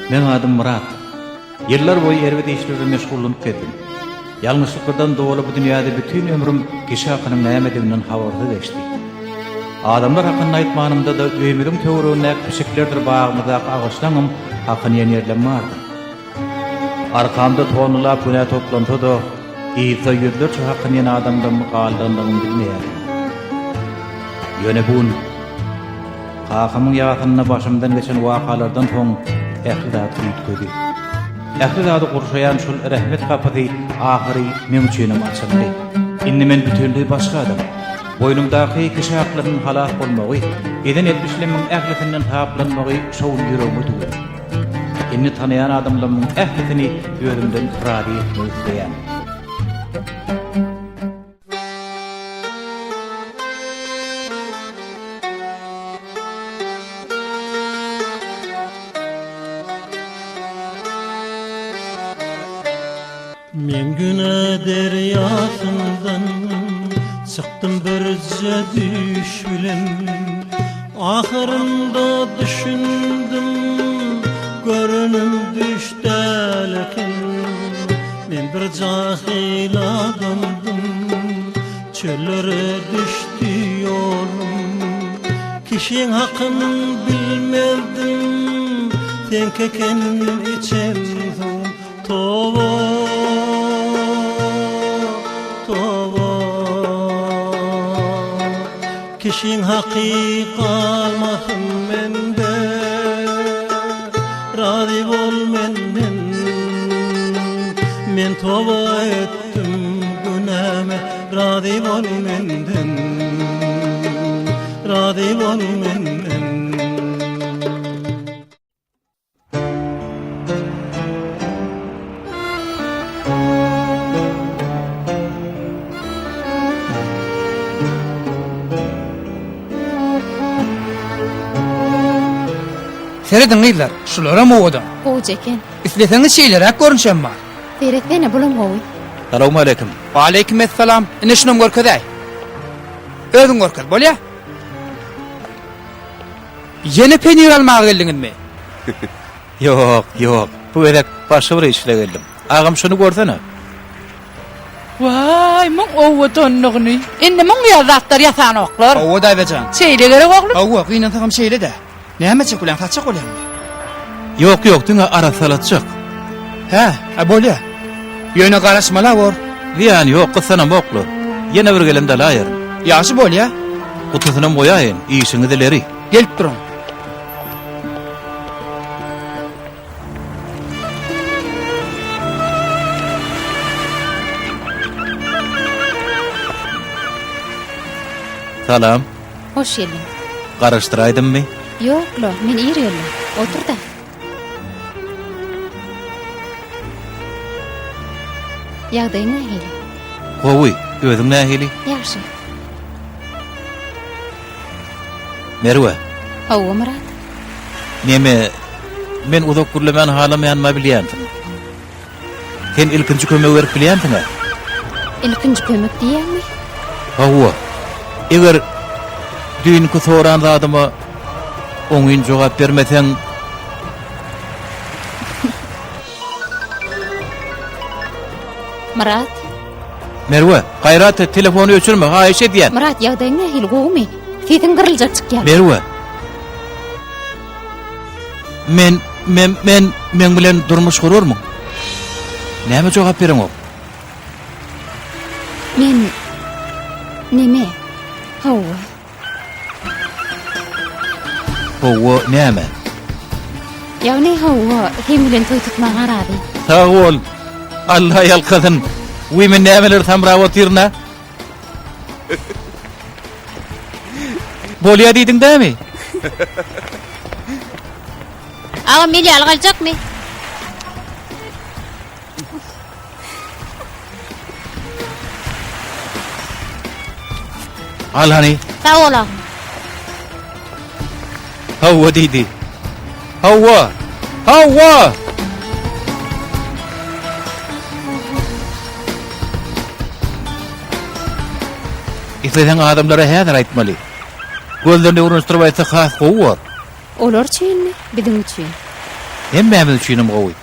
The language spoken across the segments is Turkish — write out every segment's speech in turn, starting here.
Men adım Murat. Yıllar boyu erwede işlerle meşgullanyp geldim. Ýalňyşlykdan dowaly bu dünýäde bütün ömrüm kişi hakynyň nämediginiň habarda geçdi. Adamlar hakyny aýtmanymda da ömrüm töweregine pişiklerdir bagymyza agaçlaňym hakyny ýerlenmärdi. Arkamda tonulap güne toplansa da ýyza ýüzlerçe hakyny ýene adamdan mukallanyny bilmeýärdim. Ýöne bun Hakamın ýagyna başymdan geçen wakalardan soň ähli zat ýitgedi. Ähli zat gurşaýan şol rahmet kapysy ahyry men üçin açyldy. Indi men bütünlüği başga adam. Boýnumdaky kişi haklarynyň halas bolmagy, eden etmişleriň ählitinden taplanmagy şol ýüregime tüger. Indi tanayan adamlaryň ählitini ýörümden rady etmek isleýän. Men güne deryasından çıktım birce düş bilen. Ahırında düşündüm görünüm düştäleken. Men bir cahil adamdım, çöllere düştü yolum. Kişinin hakkını bilmezdim, tenkeken içemdim. Tova kişinin hakkı kalmasın mende, razı ol menden. Men tova ettim günahime, razı ol menden, razı ol menden. Seredin gıylar, şulara mı oğudun? Oğuc eken. İsleseňiz şeýlerek görünşem bar. Beretene bulam howy. Salamu aleykum. Aleyküm esselam. Ine şunum görkezäý. Özüň görkez bolýa. Yeni penir almagy geldiňizmi? Yok. Bu edek başga bir işle geldim. Agam şunu görsene. Vay, mun owu tonnugyny. Indi mun ýazatlar ýasan oklar. Owo daýbajan. Şeýle gerek oglum. Owo, gynansaňam şeýle de. Näme çekulen tatçak bolýarmy? Yok, diňe ara salatçak. Ha, bolýa. Ýöne garaşmala bor. Ýani yok, gysana moklu. Ýene bir gelemde laýar. Ýaşy bolýa. Gutusyny goýaýyn, işiňi dileri. Gelip durun. Salam. Hoş geldin. Garaşdyraýdymmy? Ýoklo, men ýerýärler. Otur da. Ýagdaýyň nähili? Gowy, özüň nähili? Ýaxşy. Merwe. Hawa Murat. Neme, men uzak gürlemen halamayanma bilýändim. Sen ilkinji kömek berip bilýändiňmi? Ilkinji kömek diýärmi? Hawa. Eger düýünki soran zadyma oňyn jogap bermeseň, Murat. Merwe, gaýrat telefonu öçürme, haýyş edýän. Murat ýagdaýyň nähili gowmy? Setin gyryljak çykýar. Merwe. Men bilen durmuş gururmy? Näme jogap bereň o? Men neme? Hawa. Hawa näme? Ýagny hawa hem bilen toý tutmagy arady. Sağ ol. Allah yalkadın. Wimin nämeler tamrawa tirna? Bolýa diýdiň dämi? Ağa meli algaljakmy? Al hani. Sağ ol ağa. Hawa diýdi. Hawa! İsleýän adamlara häzir aýtmaly. Gözlerini urunşdyryp aýtsa has gowy bar. Olar üçinmi? Biziň üçin. Hem mämel üçinem gowy.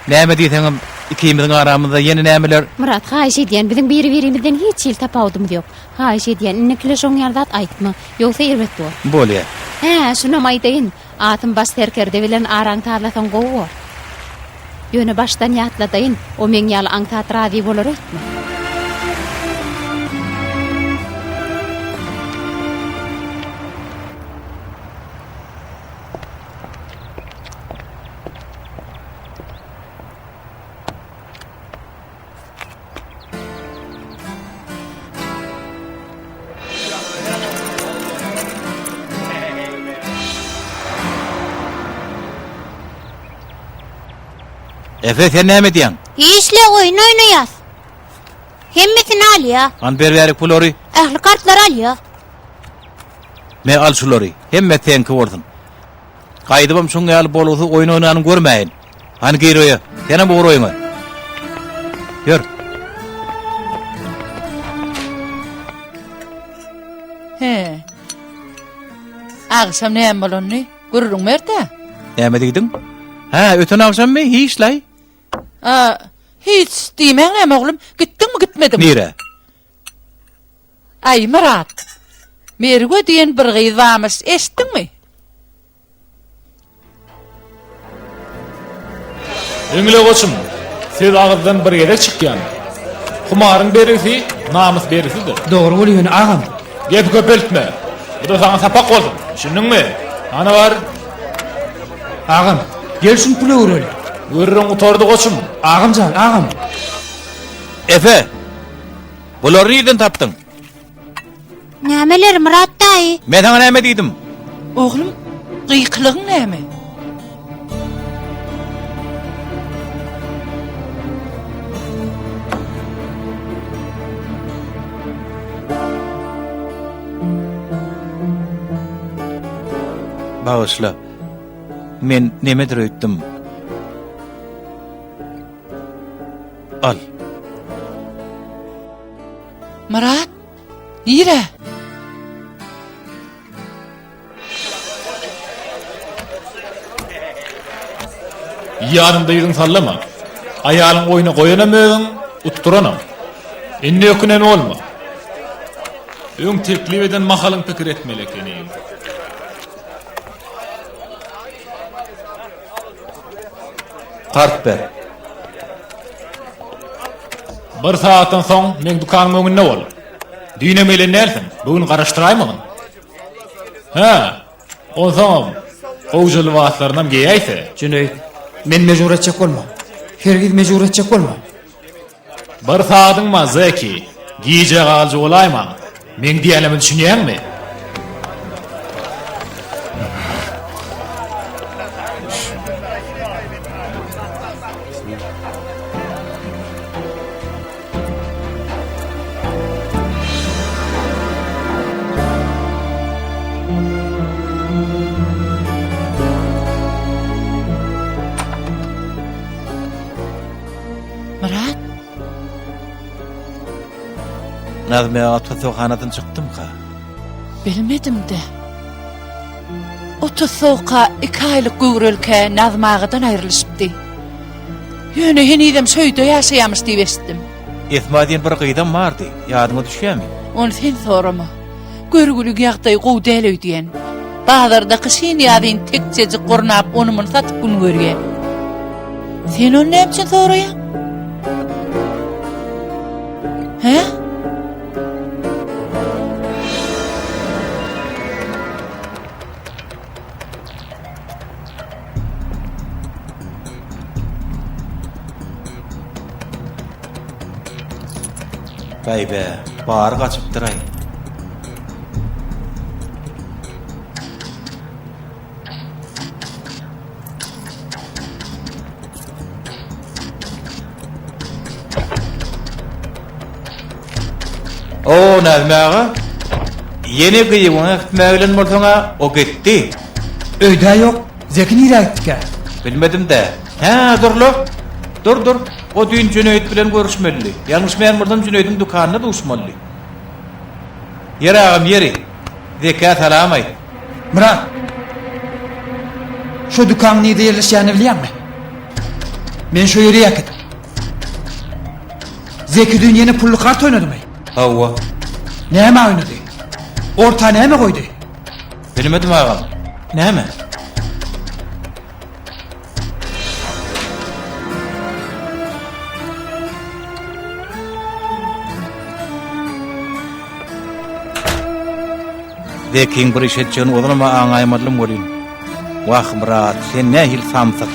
Näme diýseňem ikimizin aramyzda ýeni nämeler Murat, haýyş edýän biziň biri-birimizden hiç ýyl tapawdymyz ýok. Haýyş edýän innekile şoň ýardat aýtma, ýogsa erbet bol. bolýar. Şunam aýdaýyn. Atym bas terkerde bilen araň tarlatan gowy. Ýöne başdan ýatladaýyn, o meň ýaly aňtat razy bolar etme. Efe sen näme diýäň? Hiçle oyun oynayas. Hemmetini al ya. An berberik pulary. Ahli kartlar al ya. Me al şulary. Hemme tenki bolsun. Gaýdybam şoň ýaly bolusy oyun oynanyny görmäýin. Hani giroýa. Yana bu oýuňa. Ýör. He. Agsam näme bolany? Görürüň merde? Näme diýdiň? Ha, öten akşam mı? Hiç lay. Hiç diýmeň näme oglum? Gitdiňmi gitmedin? Nire? Ay Murat. Merge diýen bir gyzamys eşitdiňmi? Öňle goçum, siz agyrdan bir ýere çykýan. Humaryň berisi, namys berisidir. Dogry bolýan agam. Gep köpeltme. Bu da sana sapak boldy. Düşündiňmi? Ana var. Agam, gelsin pulu uğrayla. Görürüň utardy goçum. Agamcan, agam. Efe. Bulary nirden tapdyň? Nämeler Murat daýy? Men sana näme diýdim? Oglum, gıýklygyň näme? Bağışla. Men nemedir öýtdim? Al. Murat, nire? Ýanymda ýüzüň sallama. Aýalyň oýuna goýanamyň, utturanam. Indi ökünen olma. Öň teklip eden mahalyň pikir etmeli ekeni. Kart ber. Bir saatdan soň men dukanyň öňünde bol. Düýnemeli nersin? Bugün garaşdyraýmyň? Ha, onsoň owjul wagtlarynam geýäýse. Cüneyt, men mejbur etjek bolma. Hergiz mejbur etjek bolma. Bir saatyň ma zeki, giýje galyjy bolaýma. Men diýelemi düşünýärmi? Murat, Nazme atfasohanadan çıktım-ka. bilmedim de. Oto soğuqa 2 aylyk göwrelke nazmağıdan ayrılışypdy. Ýöne henidem söýde ýaşaýamyş diýip eşitdim. Esma diýen bir gyýdam bardy. Ýadyma düşýärmi? Onu sen sorama. Görgülük ýagdaý gowy däl öýdýän. Bazarda kışyn ýadyn tekçeji gornap onumun satyp gün görýär. Sen onu näme üçin soraýan? He? Baýbe, bar gaçypdyray. O Nazme ağa, yeni gyýygyňa gitmägelen bolsaňa o gitdi. Öýde ýok, Zeki nire gitdik? Bilmedim de. Ha, durlu. Dur. O düýün Cüneyt bilen görüşmeli. Ýalňyş men buradan Cüneyt'in dukanyna duşmaly. Ýere agam ýeri. Zeka salam aýt. Murat. Şu dükkan neyde yerleşeceğini biliyor musun? Men şu yere yakıt. Zeki dün yeni pullu kart oynadı mı? Havva. Neyme oynadı? Orta neyme koydu? Bilmedim ağam. Näme? Zekiň bir iş etjegini olanma aňaýmadylym bolýan. Wah Murat, sen nähil samsyk?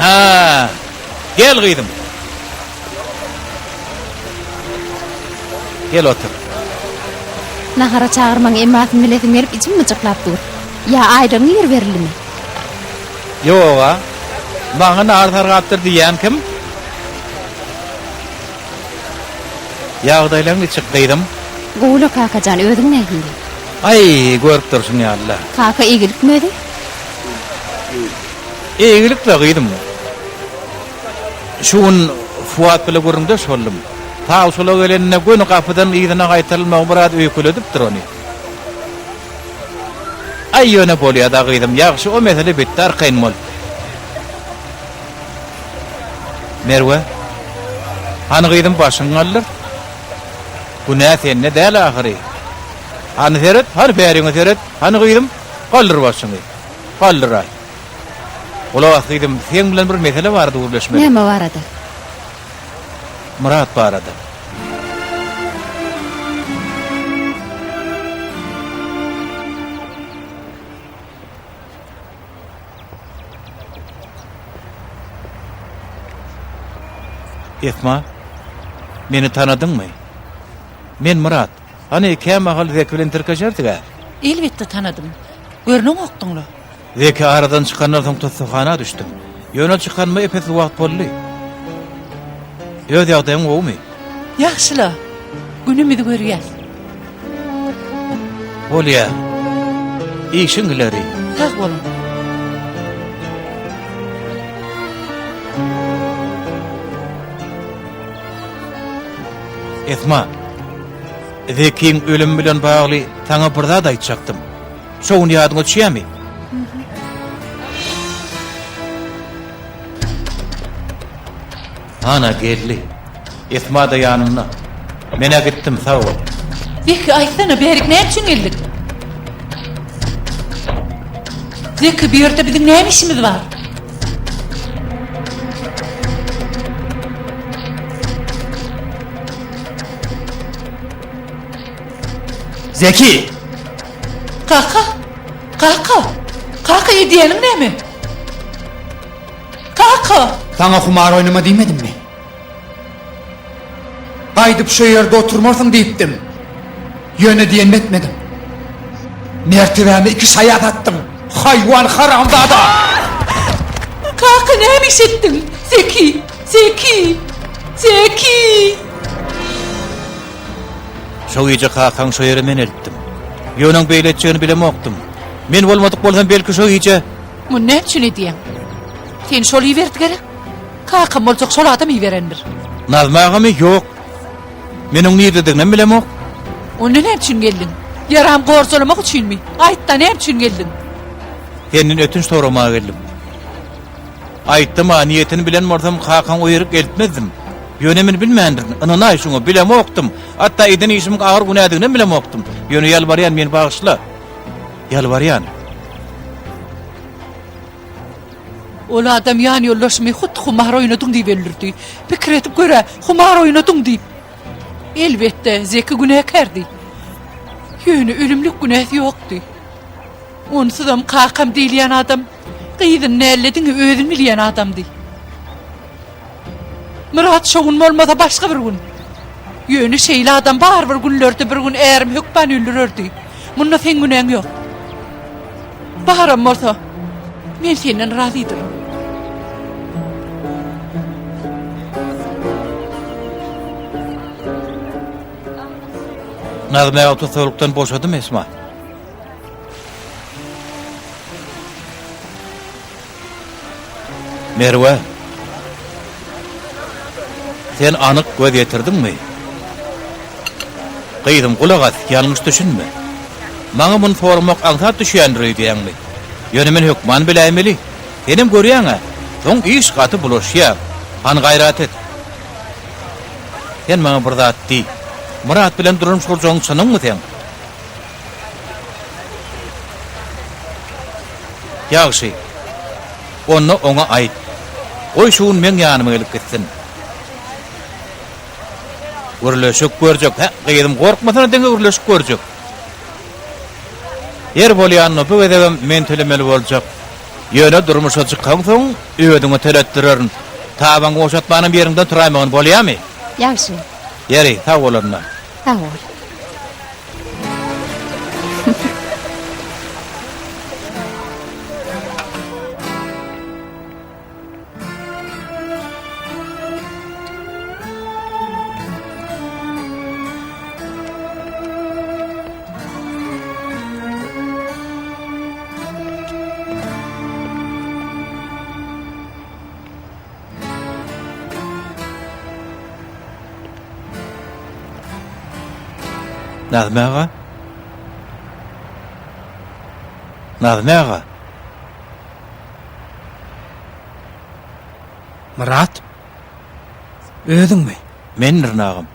Ha, gel gıydım. Gel otur. Nahara çağırmaň emmasyny bilesim berip içim mıçıklap dur. Ya aýdyň ýer berilimi? Yoga. Baňa nar targapdyr diýen kim? Ýagdaýlaryň çykdydım. Goýla kakajan özüň nähili? Ay, görüp dursun ya Allah. Kaka igilikmedi? Eýgilik de gıydım. Şuun Fuat bile göründü şollum. Ta şola gelenine göni kapıdan ýygyna gaýtyrylmagy biraz öýküledipdir ony. Ay ýöne bolýar da gıydım. Ýagşy o mesele bitdi arkaýyn bol. Merwe. Hany gıydım başyň aldyr. Bu näsenne däl ahyry. Hany seret, hany bäriňe seret, hany gıydım, galdyr başyňy. Galdyray. Ola wagtydym sen bilen bir mesele bardy gurleşmek. Näme barada? Murat barada. Esma, meni tanadyňmy? Men Murat. Hani käme hal Zeki bilen tirkeşerdiga? Elbette tanıdım. Görnüm oktunlu. Zeki aradan çıkanlar soň tosuhana düşdüm. Ýöne çıkanma epes wagt boldy. Öz ýagdaýyň gowmy? Yaxşyla. Günümüzü görýär. Bolýar. İşin gileri. Sag bolun. Esma, Zekiň ölüm bilen bagly taňa bir zat aýtjakdym. Şoň ýadyňa düşýärmi? Ana geldi. Esma da ýanymda. Mene gittim sağ ol. Zeki aýtsana berik ne üçin geldik? Zeki bir ýerde biziň näme işimiz var? Zeki! Kaka! Kaka! Kaka diyelim ne mi? Kaka! Sana kumar oynama demedim mi? Gaýdyp şu ýerde oturmarsın diýipdim. Ýöne diýen etmedim. Mertebäme 2 saýat attım. Hayvan haramzada! Kaka ne ettin? Zeki! Zeki! Zeki! Şo ýeje kakaň şo ýere men eltdim. Ýöneň beýletjegini bilemokdym. Men bolmadyk bolsam belki şo ýeje. Bu ne üçin ediýän? Sen şol ýerdi gerek. Kaka bolsak şol adam ýerendir. Nazmagamy ýok. Meniň niýedigini bilemok. Onu ne üçin geldin? Yaram gorsolamak üçinmi? Aýtda ne üçin geldin? Senin ötünç sorama geldim. Aýtdym, niýetini bilen borsam kakaň o ýere eltmezdim. Ýönemini bilmändir. Anaňy aýşuňy bilemokdym. Hatda edin işimiň agyr günädigini bilemokdym. Ýöne ýalbarýan meni bagyşla. Ýalbarýan. Ola adam yani yollaşmayı hut kumar oynadıň diýip öldürdi. Pikir etip göre kumar oynadyň diýip. Elbette Zeki günäkärdi. Ýöne ölümlik günäsi ýokdy. Onsuzam kakam diýilýän adam gyýdyn nällediňi özün bilýän adamdy. Murat şoňun bolmasa başga bir gün. Ýöne şeýle adam bar bir günlerde bir gün ärim hükman öldürürdi. Munda sen günäň ýok. Baharam bolsa men senden razydyr. Nazmä otosolukdan boşadym Esma. Merve, sen anık göz getirdin mi? Kıydım kulak at, yanlış düşünme. Maňa bunu sormak aňsat düşýändir diýäňmi? Ýöne men hökman bilämeli. Senim görýäňa, soň iş gaty bulaşýar. Han gayrat et. Sen maňa bir zat di. Murat bilen durmuş boljaň sanymmy sen? Ýagşy. Onu oňa aýt. Oý şuň men ýanyma gelip gitsin. Gürleşik görjek. Gydym gorkmasana deňe gürleşik görjek. Yer bolýanny bu edegem men telemeli boljak. Ýöne durmuşa çykan soň öýüňe teretdirerin. Tabaň oşatmanyň beriňde turaýmagyň bolýarmy? Ýagşy. Ýeri, sag bolarna. Sag bol. Nazmi ağa? Nazmi ağa? Murat, öýdüňmi? Men nirnagym.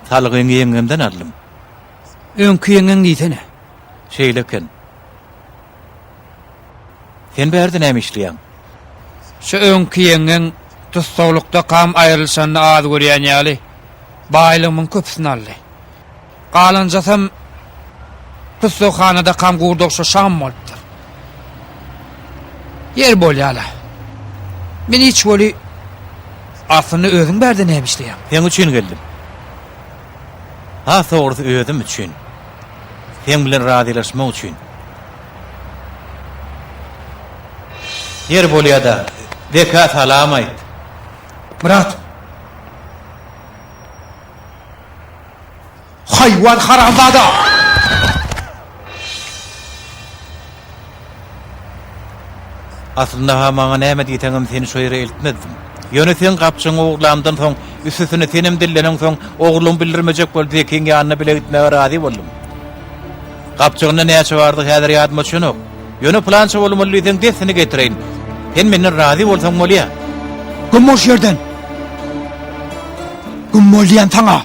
Salygyňy ýeňemden aldym. Öňkü ýeňeň diýsene. Şeýleken. Sen bärde näme işleýäň? Şu öňkü ýeňeň tutsawlykda kam aýrylşanyny az görýän ýaly. Baýlygymyň köpsini aldy. Galanjasam tutsawhanada kam gurdokşa şam bolupdyr. Yer bolýala. Men hiç boli aslynda özüň bärde näme işleýäň? Sen üçin geldim. Ha, soňra özüm üçin. Sen bilen razylaşmak üçin. Yer bolýada, deka salam aýt. Murat. Hayvan haramzada. Aslında ha maňa näme diýteňim seni şo ýere eltmedim. Ýöne sen gapçyň oglamdan soň üstüne senem dillenem soň oglum bildirmejek boldy kiň ýanyna bile gitmäge razy boldum. Gapçygyna näçe bardy häzir ýadyma düşenok. Ýöne plança bolmaly diýsen desini getireýin. Sen menden razy bolsaň bolýa. Gümmoş yerden. Gümmol diýen taňa.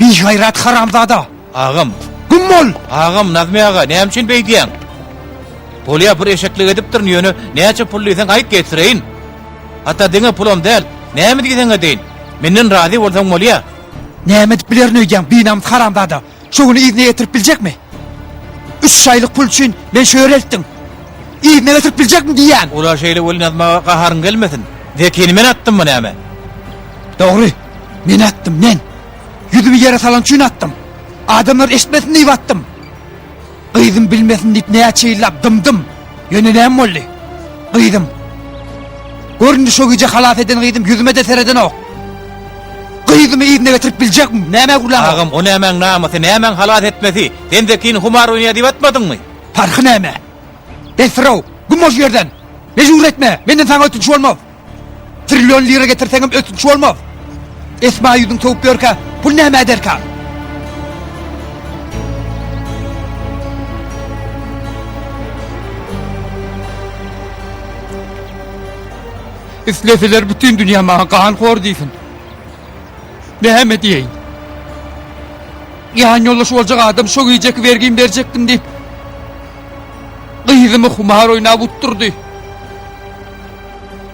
Bir gayrat haramzada. Ağam, Gümmol. ağam Nazmi ağa, näme üçin beýdiýäň? Polya bir eşeklik edipdir, ýöne näçe pul diýsen aýt getireýin. Hatta deňe pulum däl, näme diýseňe deýin. Menden razy bolsaň bolýa. Näme dip bilerini öýgen binam haramzada. Şoňuny izne getirip biljekmi? 3 aýlyk pul üçin men şöhretdim. İzne getirip biljekmi diýän? Ola şeýle bol Nazmi ağa gaharyň gelmesin. Zekini men attymmy näme? Dogry. Men attım, men. Yüzümü yere salan çün attım. Adamlar eşitmesin diýip attım. Gıydım bilmesin diýip näçe ýyllap dymdym. Ýöne näme boldy? Gıydım. Göründi şo gece halat eden gıydım, yüzüme de sereden ok. Gıydım izne getirip biljekmi? Näme gulaň? Ağam, o nämeň namasy, nämeň halat etmesi? Sen zekini humar oýnaýar diýip atmadyňmy? Farkı näme? Desraw, gümmoş yerden. Mejbur etme, menden saňa ötünç bolmaz. Trillion lira getirseňim ötünç bolmaz. Esma ýüzüň töwüp berkä, pul näme ederkä? İsleseler bütün dünya maňa gahan hor diýsin. Näme diýeýin? Ýan ýoldaş boljak adam şo giýjek bergin berjekdim diýip gyýzymy humar oýnap utturdy.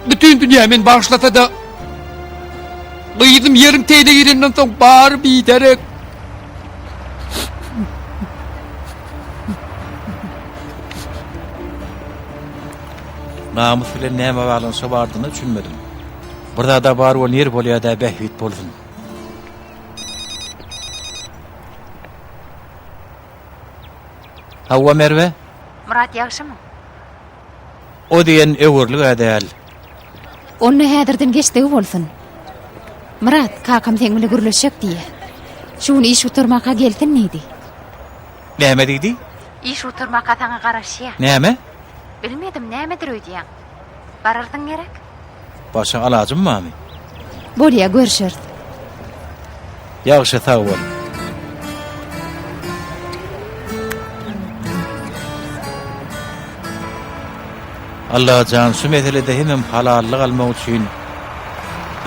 Bütün dünya men bagyşlata da gyýdym ýerim teýde girenden soň bar biderek. Namus bilen näme baglanşa bardyny düşünmedim. Burada da bar bol yer bolýar-da behwit bolsun. Hawa Merve, Murat ýagşymy? o diýen öwürlik edäl. Onu häzirden geçdigi bolsun. Murat, kakam sen bilen gürleşek diýe. Şuny iş uturmaka geltin neydi? Näme diýdi? İş uturmaka taňa garaşýar. Näme? Bilmedim, nämedir öýdýäň. Barardyň gerek. Başa alacım mami. Bolya görüşürüz. Yağışa sağ ol. Allah can şu meselede hem halallık almak için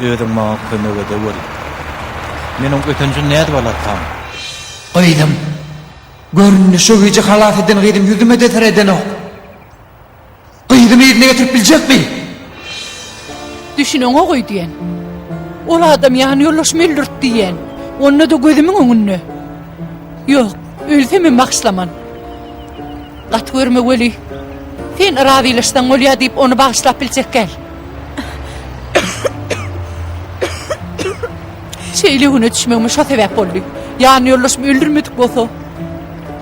ödüm bana kömek edewel. Menin ötüncü näde bolatam? Gıydım. Görünü şu gücü halat eden gıydım yüzüme de tereden o. Gıydım yerine getirip bilecek mi? Düşünün o koy diyen. Ola adam yani yollaşma öldürt diyen. Onunla da gözümün önünü. Yok, öltemin bakışlaman. Kat görme veli. Sen razılaşsan olya deyip onu bağışlap bilecek gel. Şeyliğine düşmemiş o sebep oldu. Yani yollaşma öldürmedik bolsa.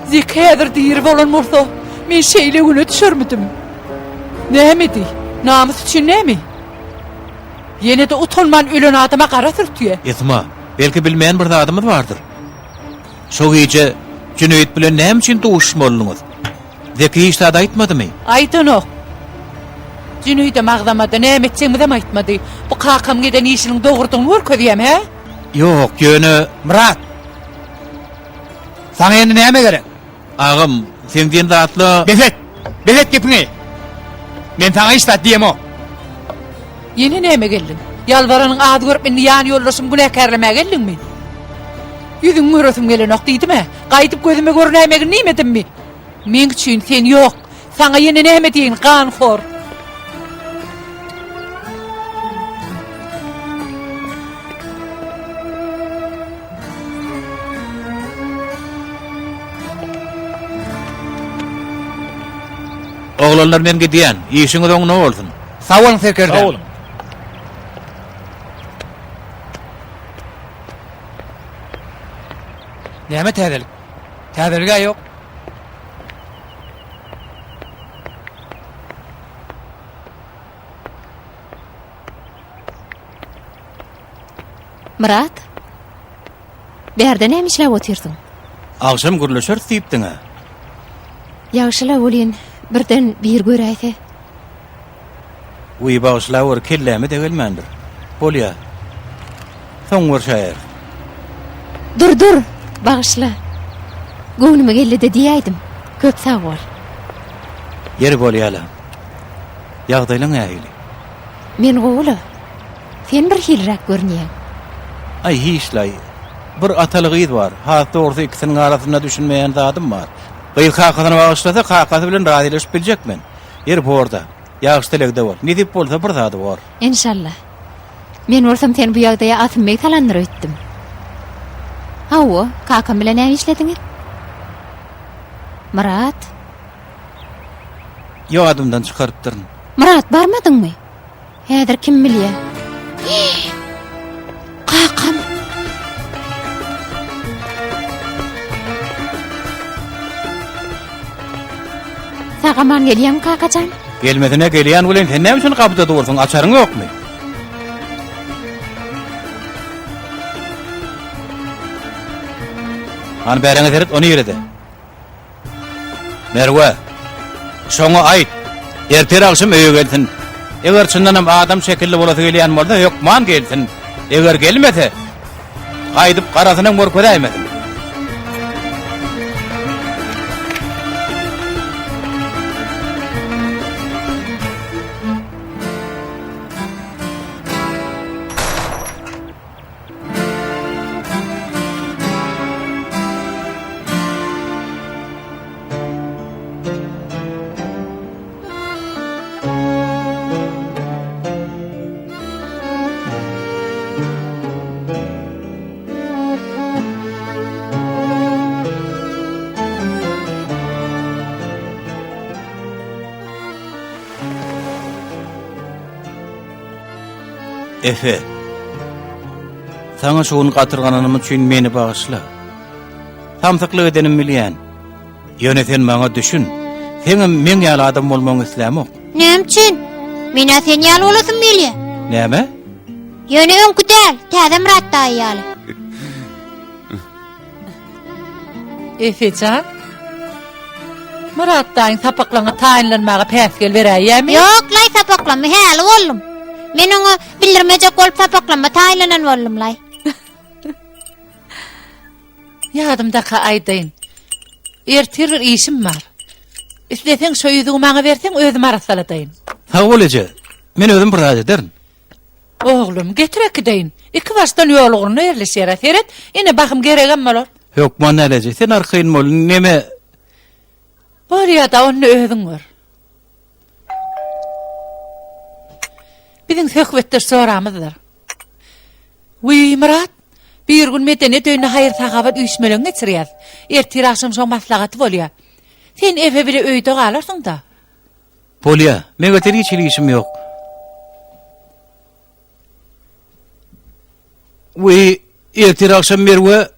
Zekadır deyir bolan bolsa. Men şeyliğine düşürmedim. Nämedi? Namus için nämi? Yine de utanman ölen adama kara sürtüye. Etma, belki bilmeyen bir adamız vardır. Şu gece Cüneyt bilen näme için doğuşmalyňyz? Zeki hiç da aýtmady mı? Aydan o. Cüneyt'e mağdamada näme etseňmi de aýtmady. Bu kakam giden işiniň dogurdygyny görkezýäm he? Yok, ýöne Murat. Sana endi näme gerek? ağam, sen diýen zatly Belet gepini. Men sana istat diyem o. Yeni näme geldin? Yalvaranyň ady görüp meni ýany ýoldaşym günäkärlemäge geldinmi? Yüzüň görüsüm gelen ok diýdimi? Gaýdyp gözüme görnämegi nimetimmi? Men üçin sen ýok. Sana yeni näme diýin ganxor. Oglanlar men gidýän, işiňiz oňuna bolsun. Sağ olun Serkerden. Sağ olun. Näme täzelik? Täzelige yok. Murat. Berde näme işläp oturdyň? Agşam gürleşer diýipdiň ha. Ýagşyla bolýan birden bir göräýse. Uy bağışlawar kelläme de gelmendir. Bolýa. Soň görşäýär. Dur, bağışla. Göwnüme geldi de diýäýdim. Köp sag bol. Yer bolýala. Ýagdaýlaň ähli. Men gowula. Sen bir hilrak görnýän. Ay hiçlay. Bir atalygyz bar. Ha doğrusu ikisiniň arasynda düşünmeýän zadym bar. Gyýyl hakasyny bağışlasa hakasy bilen razylaşyp biljekmen. Yer borda. Ýagşy telegde bol. Ne diýip bolsa bir zady bar. İnşallah. Men bolsam sen bu ýagdaýa atynmy talandyr etdim. Hawa, kakam bilen näme işlediňiz? Murat, Ýadymdan çykarypdyryn. Murat barmadyňmy? Häzir kim bilýär? Kakam. Sagaman gelýän kakacan? Gelmedine gelýän bilen sen näme üçin kapyda dursun? Açaryň ýokmy? An bäreňe terip onu ýerede. Merwe. Şoňa aýt. Erter akşam öýe gelsin. Eger çyndanam adam şekilli bolsa gelýän bolsa ýok man gelsin. Eger gelmese gaýdyp garasynyň görkezäýmesin. Efe. Sana şoňy gatyrganym üçin meni bağışla. Tamsyklyk edenim bilýän. Ýöne sen maňa düşün. Seňem men ýaly adam bolmagyň islämok. Näme üçin? Mena sen ýaly bolasyn bilýär. Näme? Ýöne öňkü däl, täze Murat da ýaly. Efecan. Murat daýyn sapaklaňa taýinlanmaga päsgel berýärmi? Ýok, lay sapaklamy häli boldum. Men oňa bildirmejek bolup tapaklama taýlanan boldumlay. Yadımdaki aydayın. Ertir işim var. İstesen şu yüzüğü bana versen özüm arasaladayın. Ha olaca. Men özüm bir ederim. Oğlum getirek gideyin. İki baştan yolğunu yerleşer Feret. Yine bakım geregem olur. Yok mana elece. Sen arkayın mol neme Buraya da onu özün var. Bizim söhbetler soramızdır. Uy Murat, bir gün medenet öýüne hayır sagabat üýsmeleň geçirýär. Ertir akşam şo maslahaty bolýar. Sen efe bile öýde galarsyň da. Polya, men öteri hiç ilişim yok. Ve ertir akşam merwe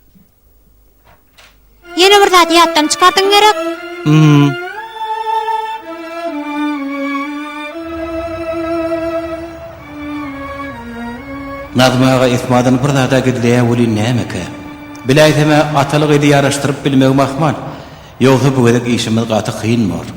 Ýene bir zat ýatdan çykardyň gerek. Nazmaga ismadan bir zata gidilýän weli nämeke? Bilaýseme atalyk edi ýaraşdyryp bilmek mahmal. Ýogsa bu gedek işimiz gaty kynmar.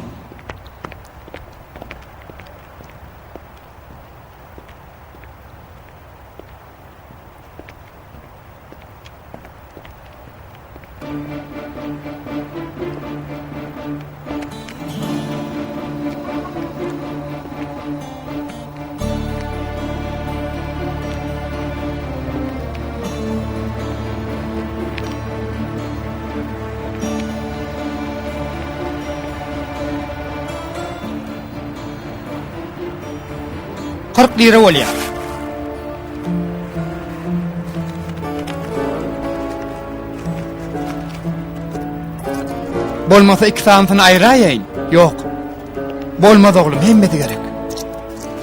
Kırk lira bolýar. Bolmasa iki santyny aýraýyn. Yok. Bolmaz oglum, hemmeti gerek.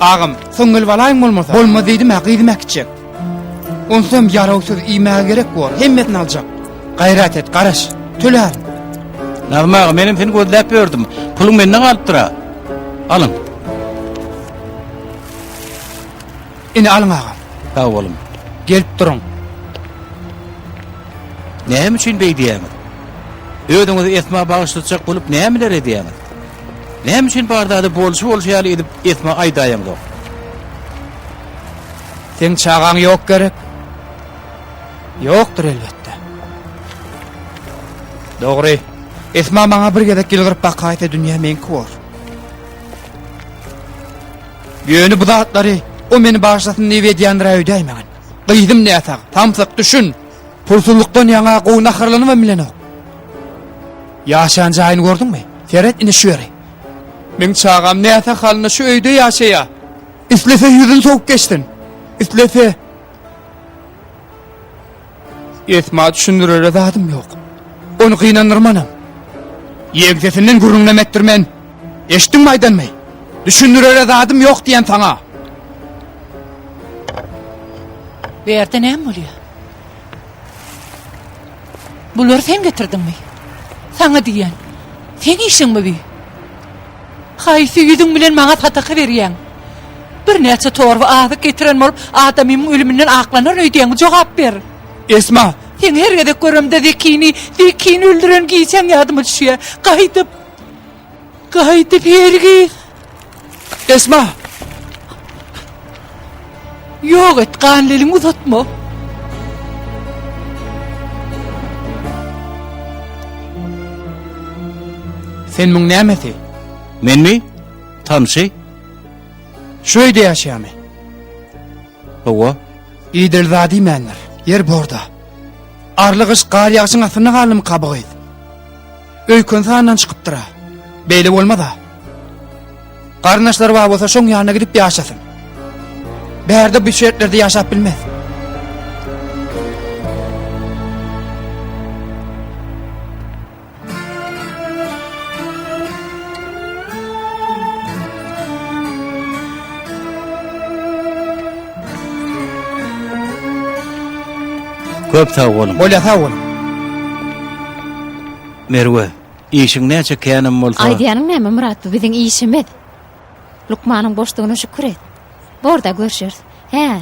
Ağam, söňgül balaýyn bolmasa. Bolmaz diýdim, agydymak içek. Onsam ýarawsyz iýmäge gerek bor, hemmetini aljak. Gaýrat et, garaş, tölär. Nazmaga menim seni gözläp berdim. Pulum menden galypdyra. Alın. Ine alın ağam. Ha oğlum. Gelip durun. Näme üçin beýdiýäňiz? Öýdüňizi esma bagyşlatjak bolup nämeler edýäňiz? Näme üçin bardada bolşy edip esma aýdaýaňyz? Sen çağan yok gerek. Yoktur elbette. Doğru. Esma bana bir gedek gelip bakayta dünya menki var. Yönü bu zatları o meni bağışlasın nevi ediyandıra ödeymeğin. Kıydım ne atak, tamsak düşün. Pulsulluktan yana qoğun akırlanı ve milen o. Yaşayan cahini gördün mü? Feret ine şu yeri. Men çağam ne atak halına şu öyde yaşaya. İslese yüzün soğuk geçtin. İslese. Esma düşündürür edadım yok. Onu kıynandırmanım. Yeğzesinden gurunlem ettirmen. Eştin maydan mı? Düşündürür edadım yok diyen sana. Bu yerde ne oluyor? Bunları sen getirdin mi? Sana diyen. Sen işin mi bir? Haysi yüzün bilen bana tatakı veriyen. Bir neçe torba ağzı getiren olup adamın ölümünden aklanır ödeyeni cevap ver. Esma. Sen her gedek görümde zekini öldüren giysen yadımı düşüyor. Kayıtıp her giy. Esma. Yok et, kanlelini uzatma. Sen mün nämeti? Men mi? Tanşy? Şöyle yaşayamı. Owa. İyidir zadi menler. Yer borda. Arlığış qar yağışın asını qalım qabıqıydı. Öykün sağından çıkıp dıra. Beyle olmada. Qarnaşlar var olsa şoň yanına gidip yaşasın. Bärde bu şertlerde yaşap bilmez. Köp sağ olun. Bolya sağ olun. Merwe, işin näçe känem bolsa? Aýdýanyň näme Murat, bu biziň işimiz. Lukmanyň boşdugyna şükür et. Borda görüşürüz. He,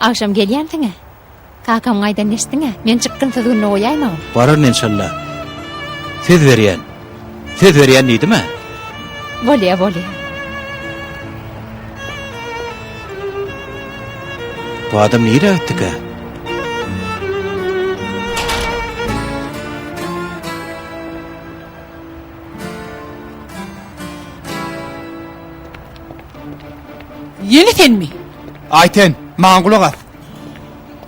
akşam gelýändiňe. Kakam aýdan neşdiňe? Men çykdym sözüne oýaýmam. Barın inşallah. Söz berýän. Söz berýän diýdimi? Bolýa. Bu adam nire gitti ki? Yeni sen mi? Ayten, maňa gulak as.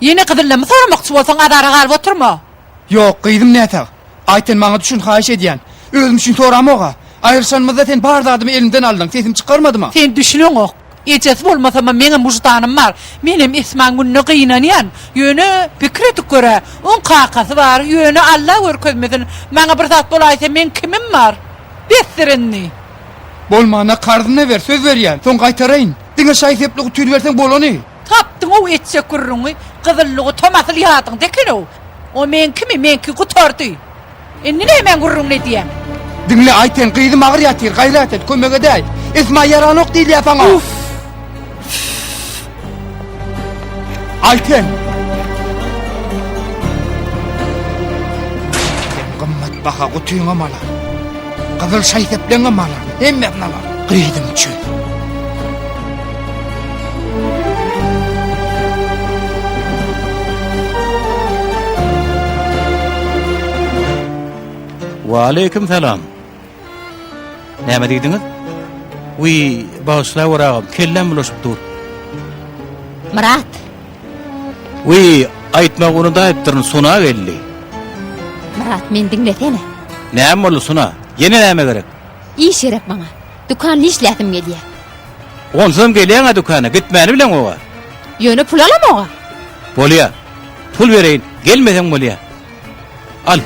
Yeni kıdırlama sormakçı bolsaň adara galyp oturma. Yok, kıydım ne tak. Ayten maňa düşün haýyş edýän. Özüm üçin soramoga. Aýyrşanmyzda sen bardadymy elimden aldyň, sesim çykarmady mı? Sen düşünüň ok. Ejes bolmasa meňem mujdanym bar. Menem isman günne gynanýan. Ýöne pikret göre, on kakasy bar. Ýöne Allah görkezmedin. Maňa bir zat bolaýsa men kimim bar? Bestirenni. Bolmana kardyna ver, söz berýän. Soň gaýtaraýyn. Diňe şaýsepli tüýl berseň bolany. Tapdyň o etse gürrüňi, gyzyllygy tomasly ýadyň dekeno. O men kimi, menki gutardy. Indi men gürrüň ne diýem? Dinle Ayten, kıydım ağır yatır, gayret et, kömege değil. Esma yaranok değil yapana. Ayten. Gımmat baka kutuyuna mala. Kızıl şayteplerine mala. Hem mevnalar. Kıydım çöl. Wa aleyküm selam. Näme diýdiňiz? Wy başla waragam, kellem bulaşyp dur. Murat, Wy aýtmak onu da aýtdyryn suna geldi. Murat men dinletene. Näme bolu suna? Yine näme gerek? İş yerep bana. Dükkanly işlätim gelýär. Onsam gelýän dükana, gitmäni bilen oga. Ýöne pul alam oga. Bolýa. Pul bereýin, gelmeseň bolýa. Al.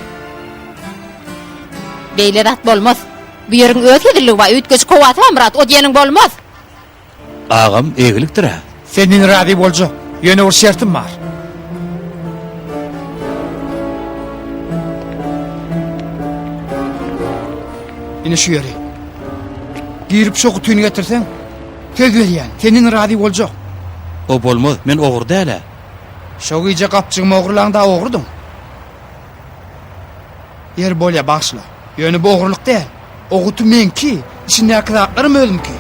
Beýle rat bolmaz. Bu ýeriň öz ediligi we ütgeç kowaty Murat, o diýeniň bolmaz. Agam egilikdir ha. Senin radi bolcuk. Yöne bir şertim var. Yine şu yeri. Girip şu kutuyunu getirsen. Söz berýän. Senin radi bolcuk. O bolmaz, men ogur däle. Şo iyice kapçığım oğurlaŋda oğurdun. Yer bolya başla. Yönü bu oğurluk değil. Oğutu men ki, içindeki zatlarım özüm ki.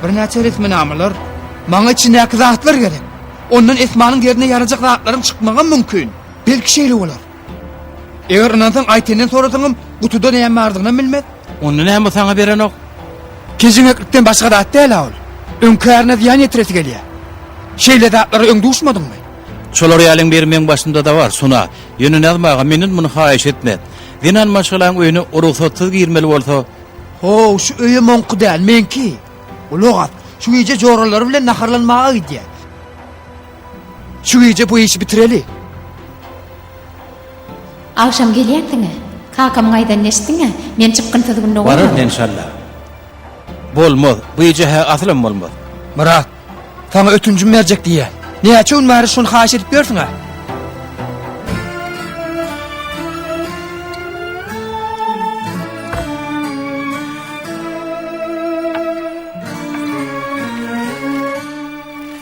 Bir näçe resmen amalar, maňa içindeki zatlar gerek. Ondan Esmanyň yerine yarajak zatlarım çıkmagan mümkün. Belki şeýle bolar. Eger inansaň Aytenden sorasaňam, gutuda näme bardygyny bilmez. Onu näme saňa beren ok? Kejiňeklikden başga zat değil ol. Öňkärine ziýan ýetiresi gelýär. Şeýle zatlary öňde uçmadyňmy? Şolar ýalyň bermeň başynda da bar, suna. Ýöne nazmaga meniň muny haýyş etmez. Dinan maşgalan öýüne uruksatsız girmeli bolsa, Ho, şu öýe monku däl, menki. Ulogat, şu iyice joralary bilen naharlanmaga gidýär. Şu iyice bu işi bitireli. Akşam gelýärdiňe. Kakam gaýdan neşdiňe? Men çykkyn tüzgünde barar inşallah. Bolmaz, bu ýeje aslan bolmaz. Murat, sana ötüncüm berjek diýär. Näçe gün bäri şunu haýyş edip bersiň ha?